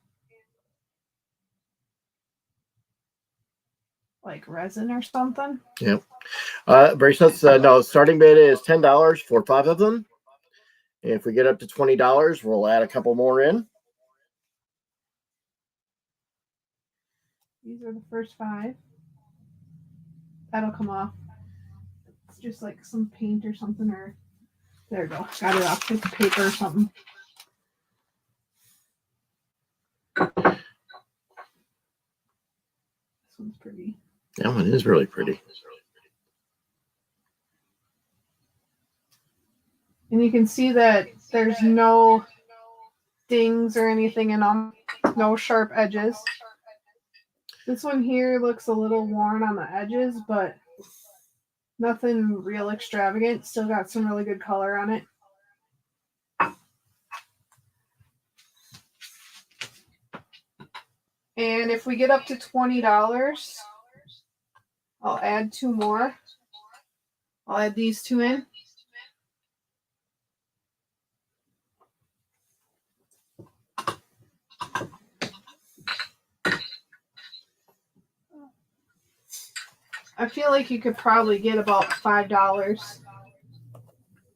like resin or something. Yep. Bracelets, no, starting bid is $10 for 5 of them. If we get up to $20, we'll add a couple more in. These are the first 5. That'll come off. It's just like some paint or something, or there we go. Got it off with paper or something. This one's pretty. That one is really pretty. And you can see that there's no dings or anything in them. No sharp edges. This one here looks a little worn on the edges, but nothing real extravagant. Still got some really good color on it. And if we get up to $20, I'll add 2 more. I'll add these 2 in. I feel like you could probably get about $5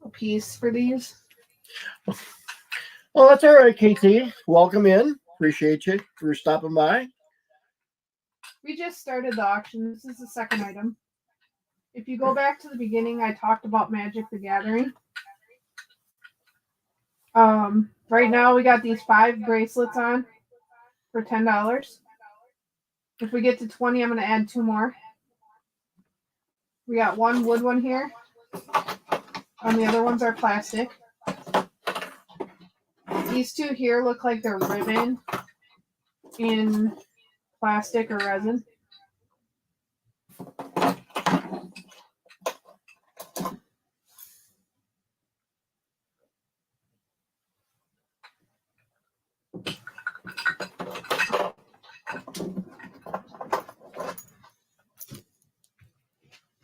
a piece for these. Well, that's all right, KT. Welcome in. Appreciate you for stopping by. We just started the auction. This is the second item. If you go back to the beginning, I talked about Magic the Gathering. Right now we got these 5 bracelets on for $10. If we get to 20, I'm going to add 2 more. We got 1 wood one here. And the other ones are plastic. These 2 here look like they're ribbon in plastic or resin.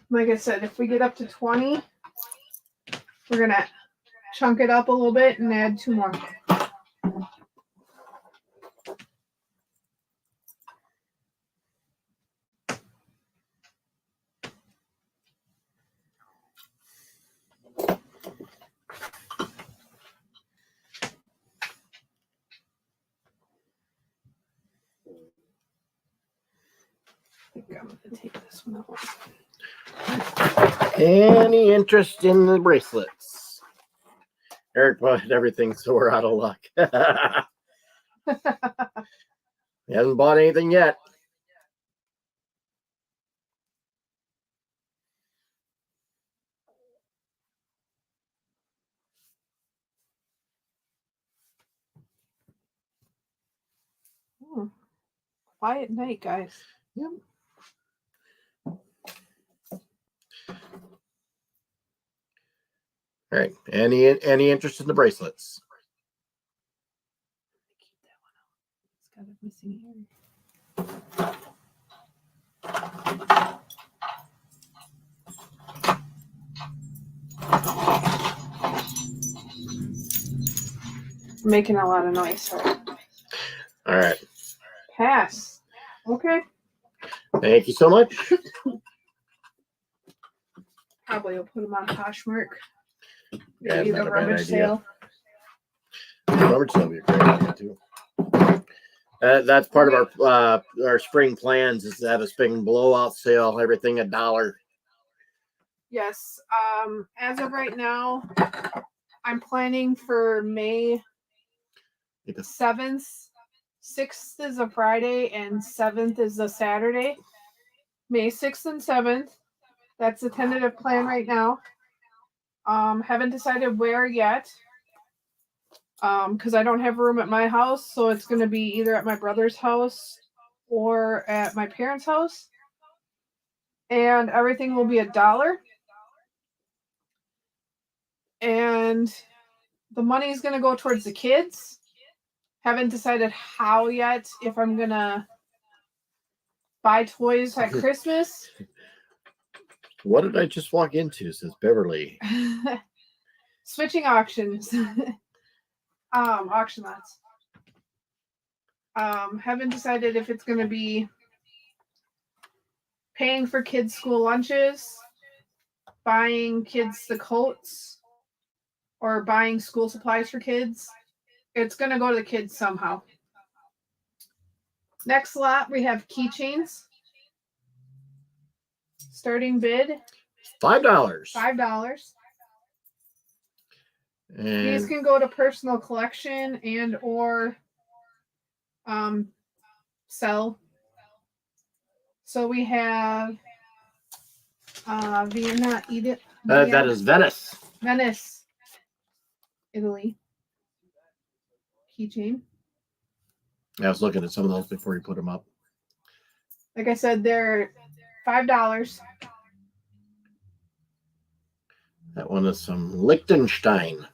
Like I said, if we get up to 20, We're going to chunk it up a little bit and add 2 more. I think I'm going to take this one out. Any interest in the bracelets? Eric bought everything, so we're out of luck. He hasn't bought anything yet. Quiet night, guys. Yep. All right. Any interest in the bracelets? Keep that one out. It's got a missing ear. Making a lot of noise. So. All right. Pass. Okay. Thank you so much. Probably will put them on Poshmark. Yeah, Maybe not the a bad rummage idea. sale. Rummage sale would be a great idea too. That's part of our spring plans is to have a spring blowout sale. Everything $1. Yes. As of right now, I'm planning for May 7th. 6th is a Friday and 7th is a Saturday. May 6th and 7th. That's the tentative plan right now. Haven't decided where yet. Because I don't have room at my house, so it's going to be either at my brother's house or at my parents' house. And everything will be $1. And the money is going to go towards the kids. Haven't decided how yet, if I'm going to buy toys at Christmas. What did I just walk into? Says Beverly. Switching auctions. Auction lots. Haven't decided if it's going to be paying for kids' school lunches, buying kids the coats, or buying school supplies for kids. It's going to go to the kids somehow. Next lot, we have keychains. Starting bid $5. $5. And These can go to personal collection and or sell. So we have Vienna, Edith. that is Venice. Venice, Italy. Keychain. I was looking at some of those before you put them up. Like I said, they're $5. That one is some Liechtenstein.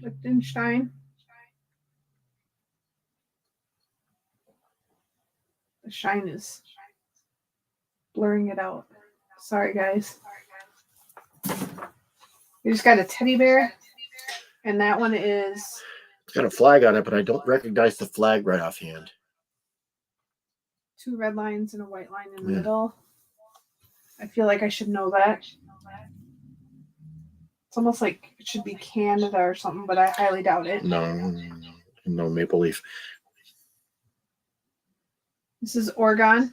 Liechtenstein. The shine is blurring it out. Sorry, guys. We just got a teddy bear, and that one is. It's got a flag on it, but I don't recognize the flag right offhand. 2 red lines and a white line in the middle. I feel like I should know that. It's almost like it should be Canada or something, but I highly doubt it. No maple leaf. This is Oregon.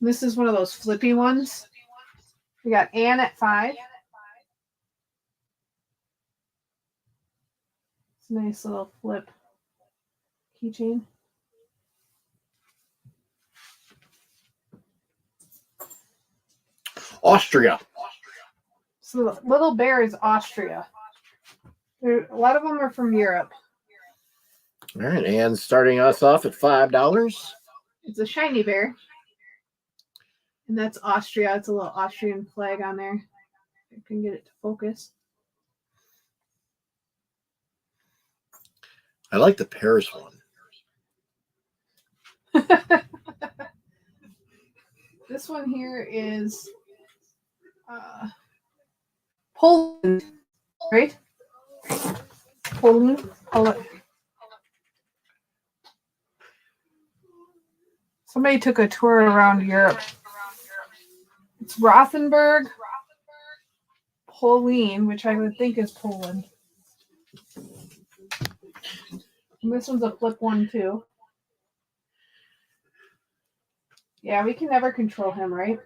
This is one of those flippy ones. We got Anne at 5. It's a nice little flip keychain. Austria. So the little bear is Austria. A lot of them are from Europe. All right, and starting us off at $5. It's a shiny bear. And that's Austria. It's a little Austrian flag on there. I can get it to focus. I like the Paris one. This one here is Poland. Right? Pauline? Somebody took a tour around Europe. It's Rothenburg, Pauline, which I would think is Poland. And this one's a flip one, too. Yeah, we can never control him, right?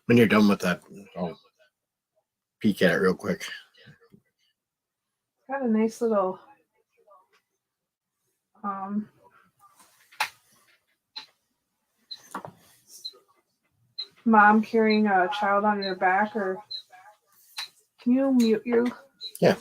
When you're done with that, I'll peek at it real quick. Got a nice little mom carrying a child on her back, or can you mute you? Yeah.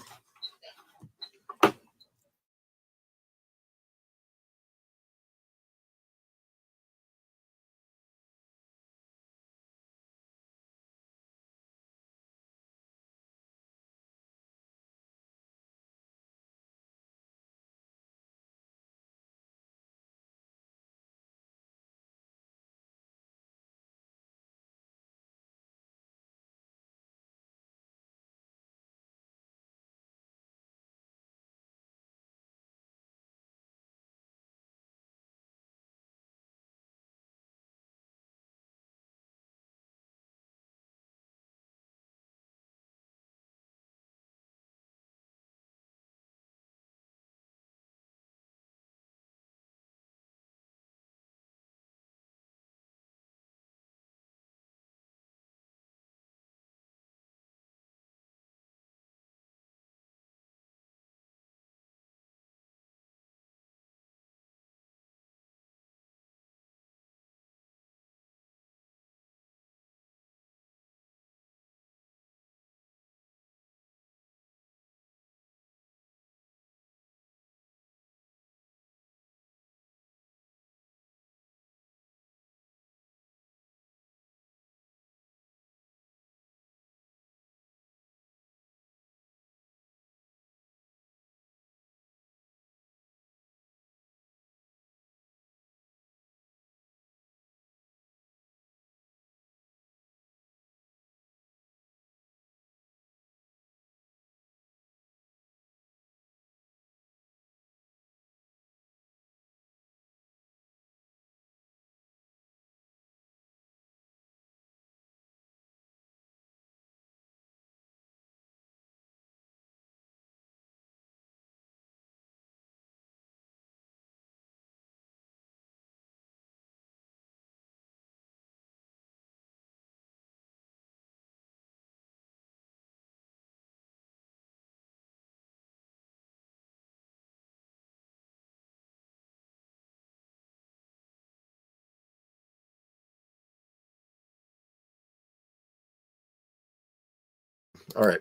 All right.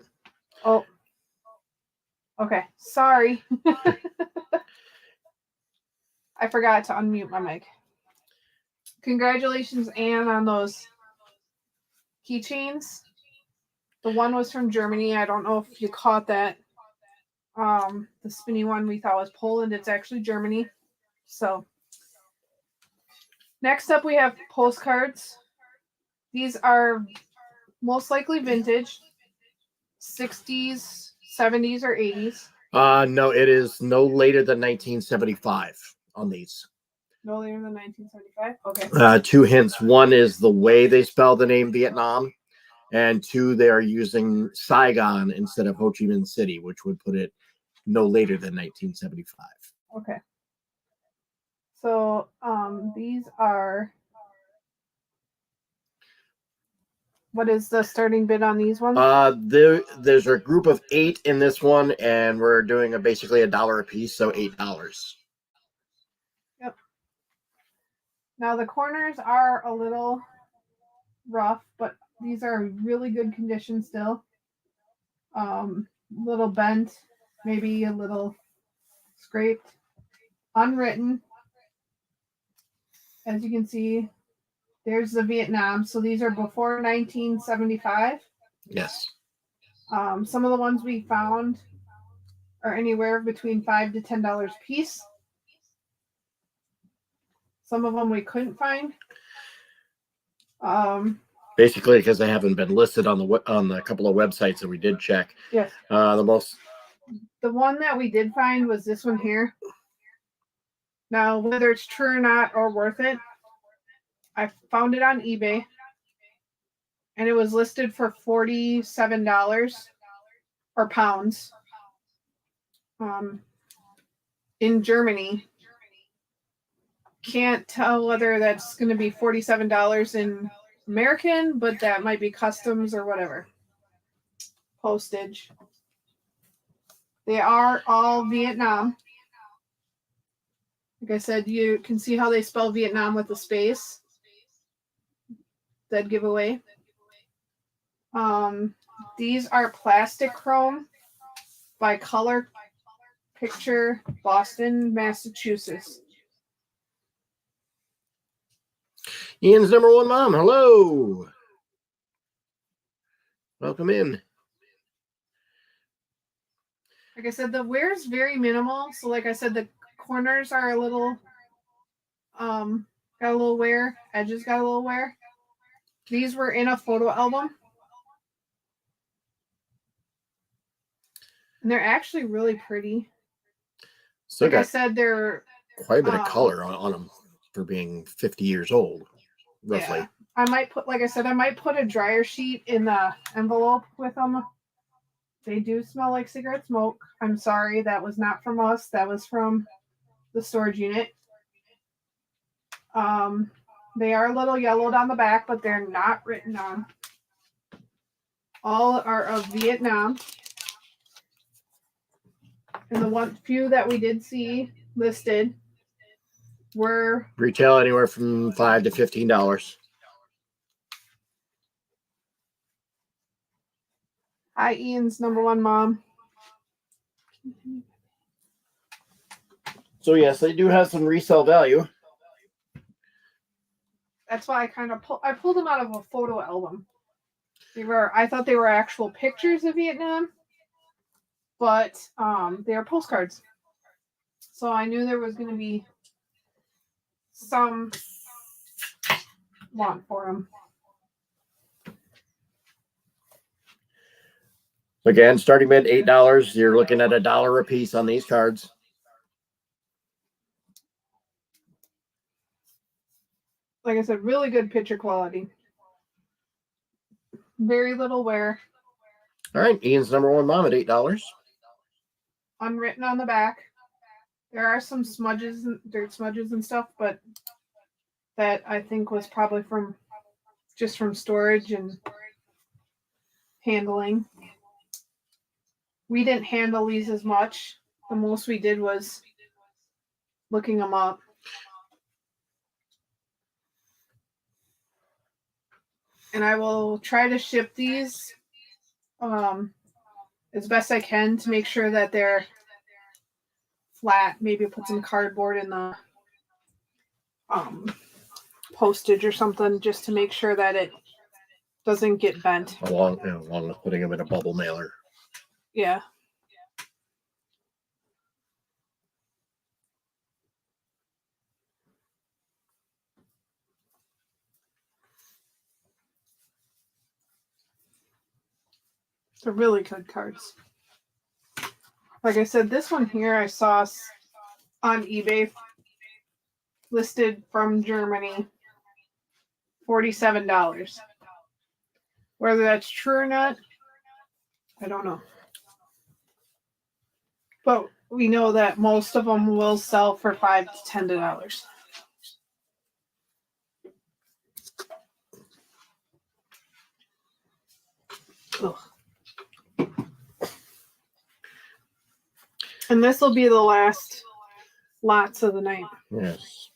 Oh. Okay. Sorry. I forgot to unmute my mic. Congratulations, Anne, on those keychains. The one was from Germany. I don't know if you caught that. The spinny one we thought was Poland. It's actually Germany. So next up we have postcards. These are most likely vintage, 60s, 70s, or 80s. No, it is no later than 1975 on these. No later than 1975? Okay. Two hints. One is the way they spell the name Vietnam, and two, they are using Saigon instead of Ho Chi Minh City, which would put it no later than 1975. Okay. So these are, what is the starting bid on these ones? There's a group of 8 in this one, and we're doing basically $1 a piece, so $8. Yep. Now the corners are a little rough, but these are really good condition still. Little bent, maybe a little scraped, unwritten. As you can see, there's the Vietnam. So these are before 1975. Yes. Some of the ones we found are anywhere between $5 to $10 a piece. Some of them we couldn't find. Basically, because they haven't been listed on the couple of websites that we did check. Yes. The one that we did find was this one here. Now, whether it's true or not or worth it, I found it on eBay, and it was listed for $47 or pounds. In Germany. Can't tell whether that's going to be $47 in American, but that might be customs or whatever. Postage. They are all Vietnam. Like I said, you can see how they spell Vietnam with a space. Dead giveaway. These are plastic chrome by Color Picture, Boston, Massachusetts. Ian's number one mom. Hello. Welcome in. Like I said, the wear is very minimal. So like I said, the corners are a little, got a little wear. Edges got a little wear. These were in a photo album. And they're actually really pretty. So like I said, they're quite a bit of color on them for being 50 years old, roughly. Yeah. I might put, like I said, I might put a dryer sheet in the envelope with them. They do smell like cigarette smoke. I'm sorry, that was not from us. That was from the storage unit. They are a little yellowed on the back, but they're not written on. All are of Vietnam. And the few that we did see listed were retail anywhere from $5 to $15. Hi, Ian's number one mom. So yes, they do have some resale value. That's why I pulled them out of a photo album. I thought they were actual pictures of Vietnam, but they are postcards. So I knew there was going to be some want for them. Again, starting at $8, you're looking at $1 a piece on these cards. Like I said, really good picture quality. Very little wear. All right, Ian's number one mom at $8. Unwritten on the back. There are some smudges, dirt smudges and stuff, but that I think was probably from storage and handling. We didn't handle these as much. The most we did was looking them up. And I will try to ship these as best I can to make sure that they're flat. Maybe put some cardboard in the postage or something just to make sure that it doesn't get bent. Along with putting them in a bubble mailer. Yeah. They're really good cards. Like I said, this one here I saw on eBay listed from Germany, $47. Whether that's true or not, I don't know. But we know that most of them will sell for $5 to $10. Ugh. And this will be the last lots of the night. Yes.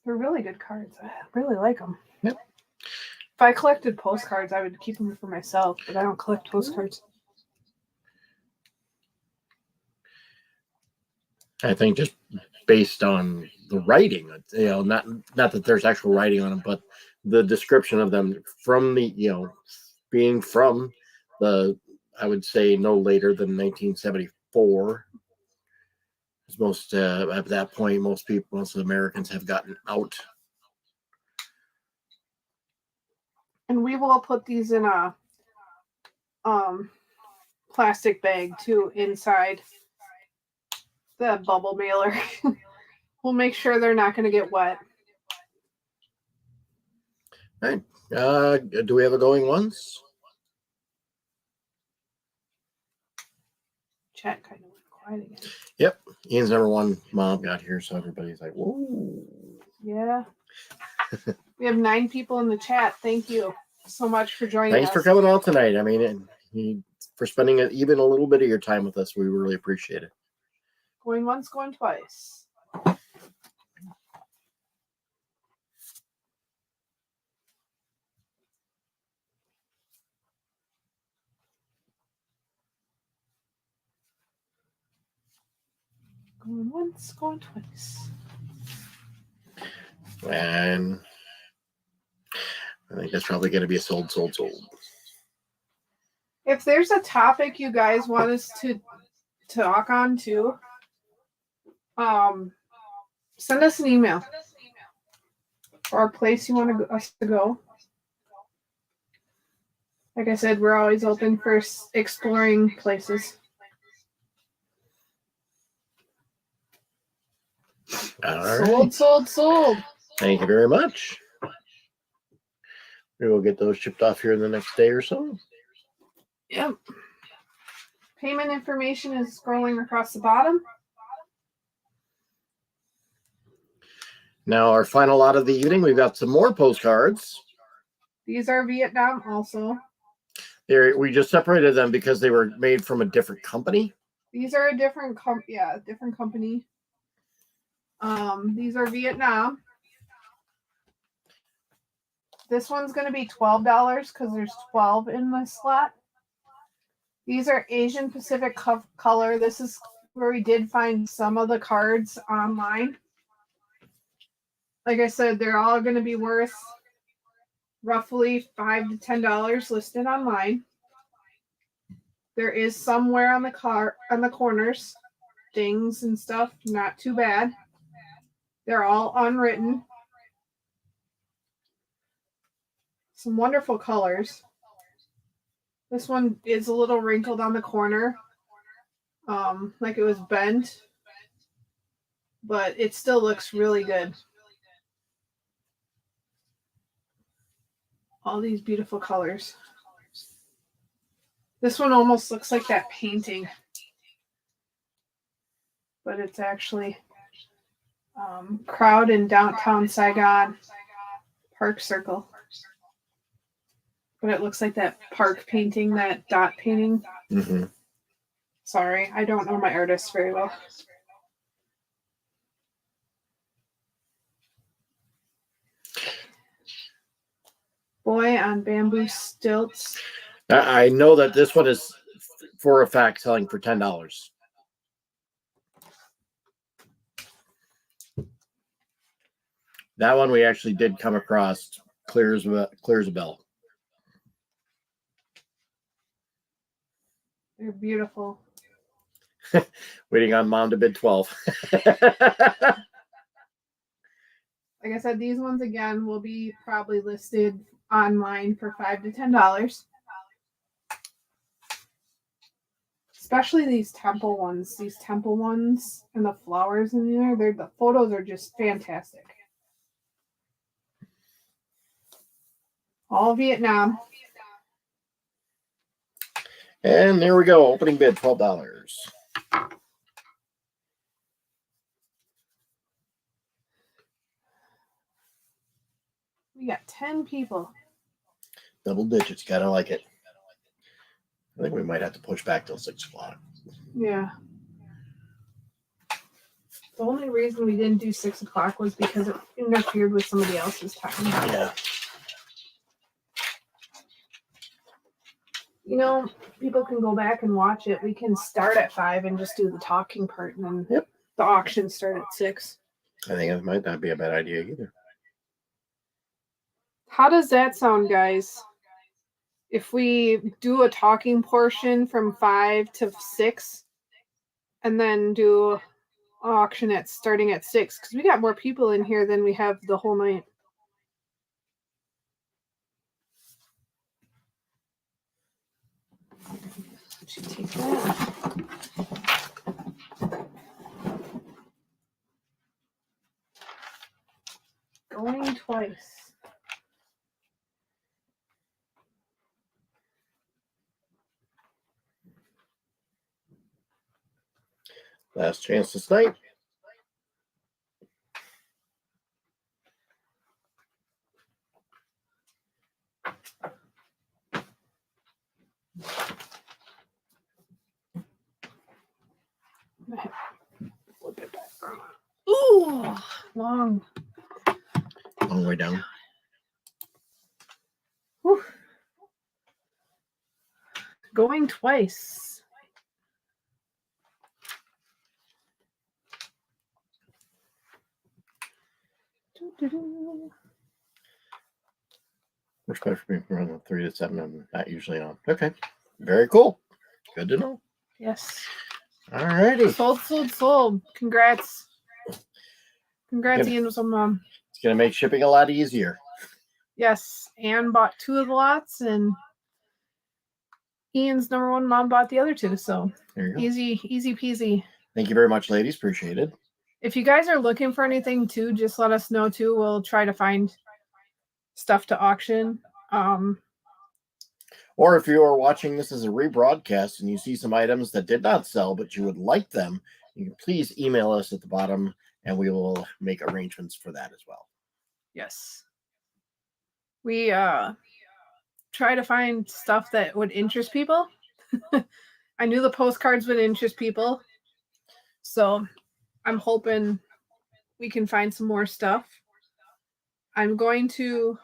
They're really good cards. I really like them. Yep. If I collected postcards, I would keep them for myself, but I don't collect postcards. I think just based on the writing, not that there's actual writing on them, but the description of them from the, being from I would say no later than 1974. Most at that point, most Americans have gotten out. And we will put these in a plastic bag too inside the bubble mailer. We'll make sure they're not going to get wet. All right. Do we have a going once? Chat kind of went quiet again. Yep. Ian's number one mom got here, so everybody's like, whoa. Yeah. We have 9 people in the chat. Thank you so much for joining us. Thanks for coming out tonight. I mean, for spending even a little bit of your time with us. We really appreciate it. Going once, going twice. Going once, going twice. And I think that's probably going to be a sold. If there's a topic you guys want us to talk on too, send us an email or a place you want us to go. Like I said, we're always open for exploring places. All right. Sold. Thank you very much. We will get those shipped off here in the next day or so. Yep. Payment information is scrolling across the bottom. Now, our final lot of the evening, we've got some more postcards. These are Vietnam also. We just separated them because they were made from a different company. These are a different different company. These are Vietnam. This one's going to be $12 because there's 12 in the slot. These are Asian Pacific color. This is where we did find some of the cards online. Like I said, they're all going to be worth roughly $5 to $10 listed online. There is somewhere on the corners, dings and stuff. Not too bad. They're all unwritten. Some wonderful colors. This one is a little wrinkled on the corner, like it was bent, but it still looks really good. All these beautiful colors. This one almost looks like that painting, but it's actually crowd in downtown Saigon, Park Circle. But it looks like that park painting, that dot painting. Mm-hmm. Sorry, I don't know my artists very well. Boy on bamboo stilts. I know that this one is, for a fact, selling for $10. That one we actually did come across clear as a bell. They're beautiful. Waiting on mom to bid 12. Like I said, these ones again will be probably listed online for $5 to $10. Especially these temple ones. These temple ones and the flowers in there. The photos are just fantastic. All Vietnam. And there we go. Opening bid, $12. We got 10 people. Double digits. Gotta like it. I think we might have to push back till 6 o'clock. Yeah. The only reason we didn't do 6 o'clock was because it interfered with somebody else's time. Yeah. You know, people can go back and watch it. We can start at 5 and just do the talking part, and then the auction start at 6. I think it might not be a bad idea either. How does that sound, guys? If we do a talking portion from 5 to 6, and then do auction at starting at 6 because we got more people in here than we have the whole night. Should take that. Going twice. Last chance to snipe. Flip it back. Ooh, long. Long way down. Whew. Going twice. Works better for me from the 3 to 7. I'm not usually on. Okay. Very cool. Good to know. Yes. All righty. Sold. Congrats. Congrats, Ian's mom. It's going to make shipping a lot easier. Yes. Anne bought 2 of the lots, and Ian's number 1 mom bought the other 2. So there you go. Easy peasy. Thank you very much, ladies. Appreciate it. If you guys are looking for anything too, just let us know too. We'll try to find stuff to auction. Or if you are watching this as a rebroadcast and you see some items that did not sell, but you would like them, you can please email us at the bottom and we will make arrangements for that as well. Yes. We try to find stuff that would interest people. I knew the postcards would interest people. So I'm hoping we can find some more stuff. I'm going to,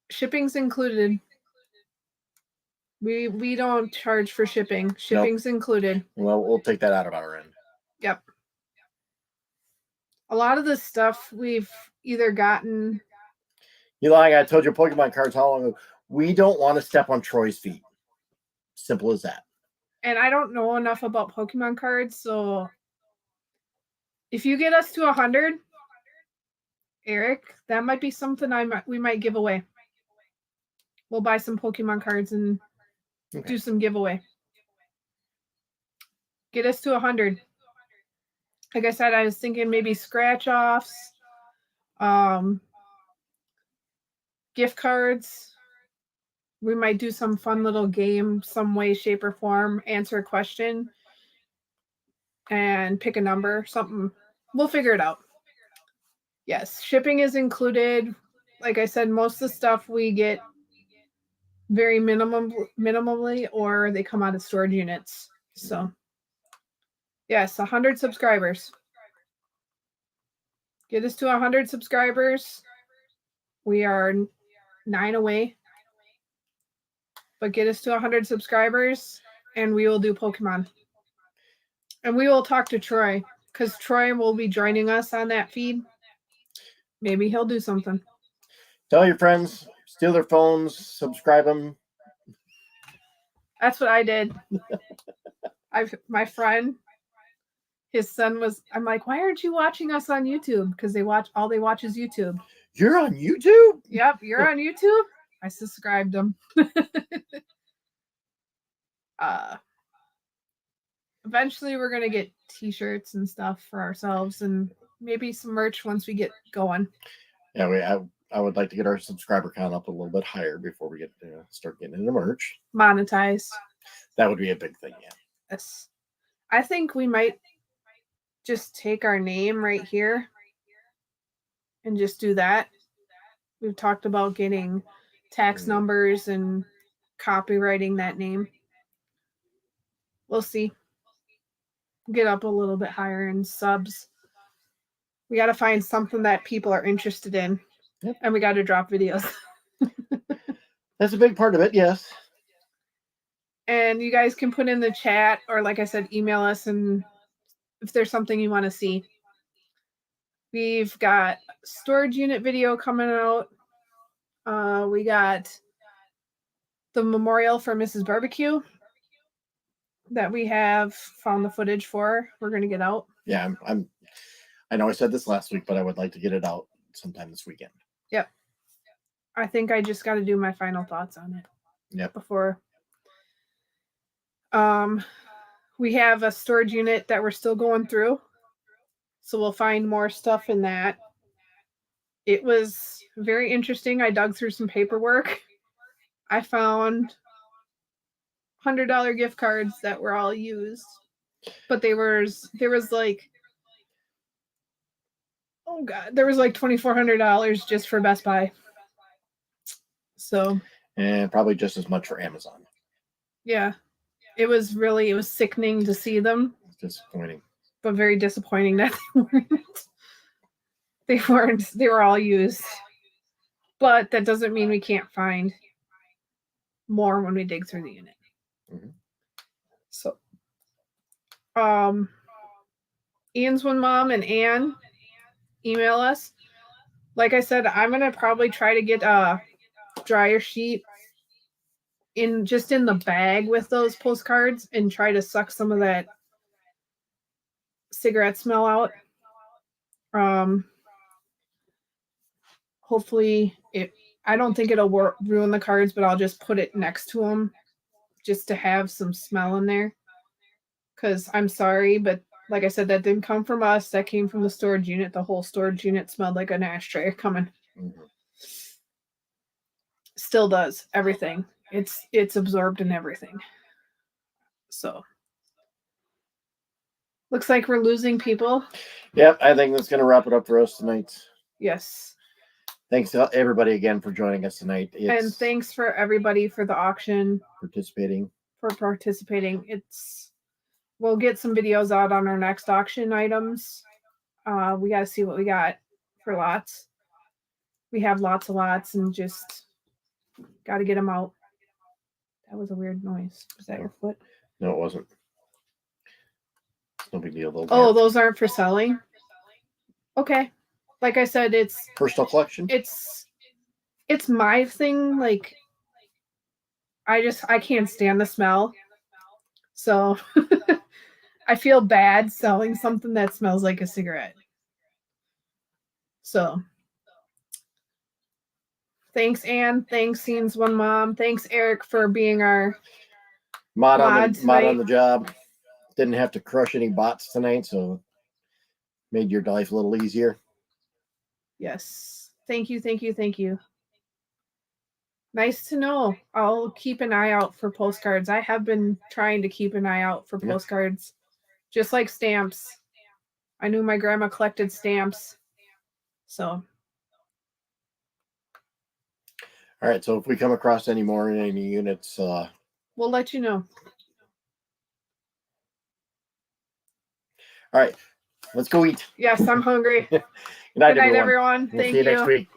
shipping's included. We don't charge for shipping. Shipping's included. Well, we'll take that out of our end. Yep. A lot of the stuff we've either gotten. You know, like I told you, Pokemon cards how long ago. We don't want to step on Troy's feet. Simple as that. And I don't know enough about Pokemon cards, so if you get us to 100, Eric, that might be something we might give away. We'll buy some Pokemon cards and do some giveaway. Get us to 100. Like I said, I was thinking maybe scratch offs, gift cards. We might do some fun little game, some way, shape, or form, answer a question, and pick a number, something. We'll figure it out. Yes, shipping is included. Like I said, most of the stuff we get very minimally, or they come out of storage units. So, yes, 100 subscribers. Get us to 100 subscribers. We are 9 away. But get us to 100 subscribers, and we will do Pokemon. And we will talk to Troy, because Troy will be joining us on that feed. Maybe he'll do something. Tell your friends, steal their phones, subscribe them. That's what I did. My friend, his son was, I'm like, why aren't you watching us on YouTube? Because they watch is YouTube. You're on YouTube? Yep, you're on YouTube. I subscribed them. Eventually we're gonna get t-shirts and stuff for ourselves, and maybe some merch once we get going. Yeah, I would like to get our subscriber count up a little bit higher before we get start getting into merch. Monetized. That would be a big thing, yeah. Yes. I think we might just take our name right here and just do that. We've talked about getting tax numbers and copywriting that name. We'll see. Get up a little bit higher in subs. We got to find something that people are interested in. Yep. And we got to drop videos. That's a big part of it, yes. And you guys can put in the chat, or like I said, email us, and if there's something you want to see. We've got storage unit video coming out. We got the memorial for Mrs. Barbecue. that we have found the footage for. We're gonna get out. Yeah, I know I said this last week, but I would like to get it out sometime this weekend. Yep. I think I just got to do my final thoughts on it. Yep. Before. We have a storage unit that we're still going through, so we'll find more stuff in that. It was very interesting. I dug through some paperwork. I found $100 gift cards that were all used, but there was like, oh god, there was like $2,400 just for Best Buy. So, and probably just as much for Amazon. Yeah, it was sickening to see them. It's disappointing, but very disappointing that they weren't. They were all used, but that doesn't mean we can't find more when we dig through the unit. Mm-hmm. So, Ian's one mom and Anne email us. Like I said, I'm gonna probably try to get a dryer sheet in the bag with those postcards and try to suck some of that cigarette smell out. Hopefully I don't think it'll ruin the cards, but I'll just put it next to them just to have some smell in there. Because I'm sorry, but like I said, that didn't come from us. That came from the storage unit. The whole storage unit smelled like an ashtray coming. Mm-hmm. Still does. Everything. It's absorbed in everything. So looks like we're losing people. Yep, I think that's going to wrap it up for us tonight. Yes. Thanks to everybody again for joining us tonight. And thanks for everybody for the auction. Participating. We'll get some videos out on our next auction items. We got to see what we got for lots. We have lots of lots and just got to get them out. That was a weird noise. Was that your foot? No, it wasn't. No big deal. Those aren't for selling? Okay. Like I said, it's personal collection. It's my thing. Like, I can't stand the smell. So I feel bad selling something that smells like a cigarette. So thanks, Anne. Thanks, Scenes One Mom. Thanks, Eric, for being our mod on the job. Didn't have to crush any bots tonight, so made your life a little easier. Yes. Thank you. Nice to know. I'll keep an eye out for postcards. I have been trying to keep an eye out for postcards, just like stamps. I knew my grandma collected stamps. So. All right. So if we come across any more in any units, we'll let you know. All right. Let's go eat. Yes, I'm hungry. Good night, everyone. Thank you. See you next week.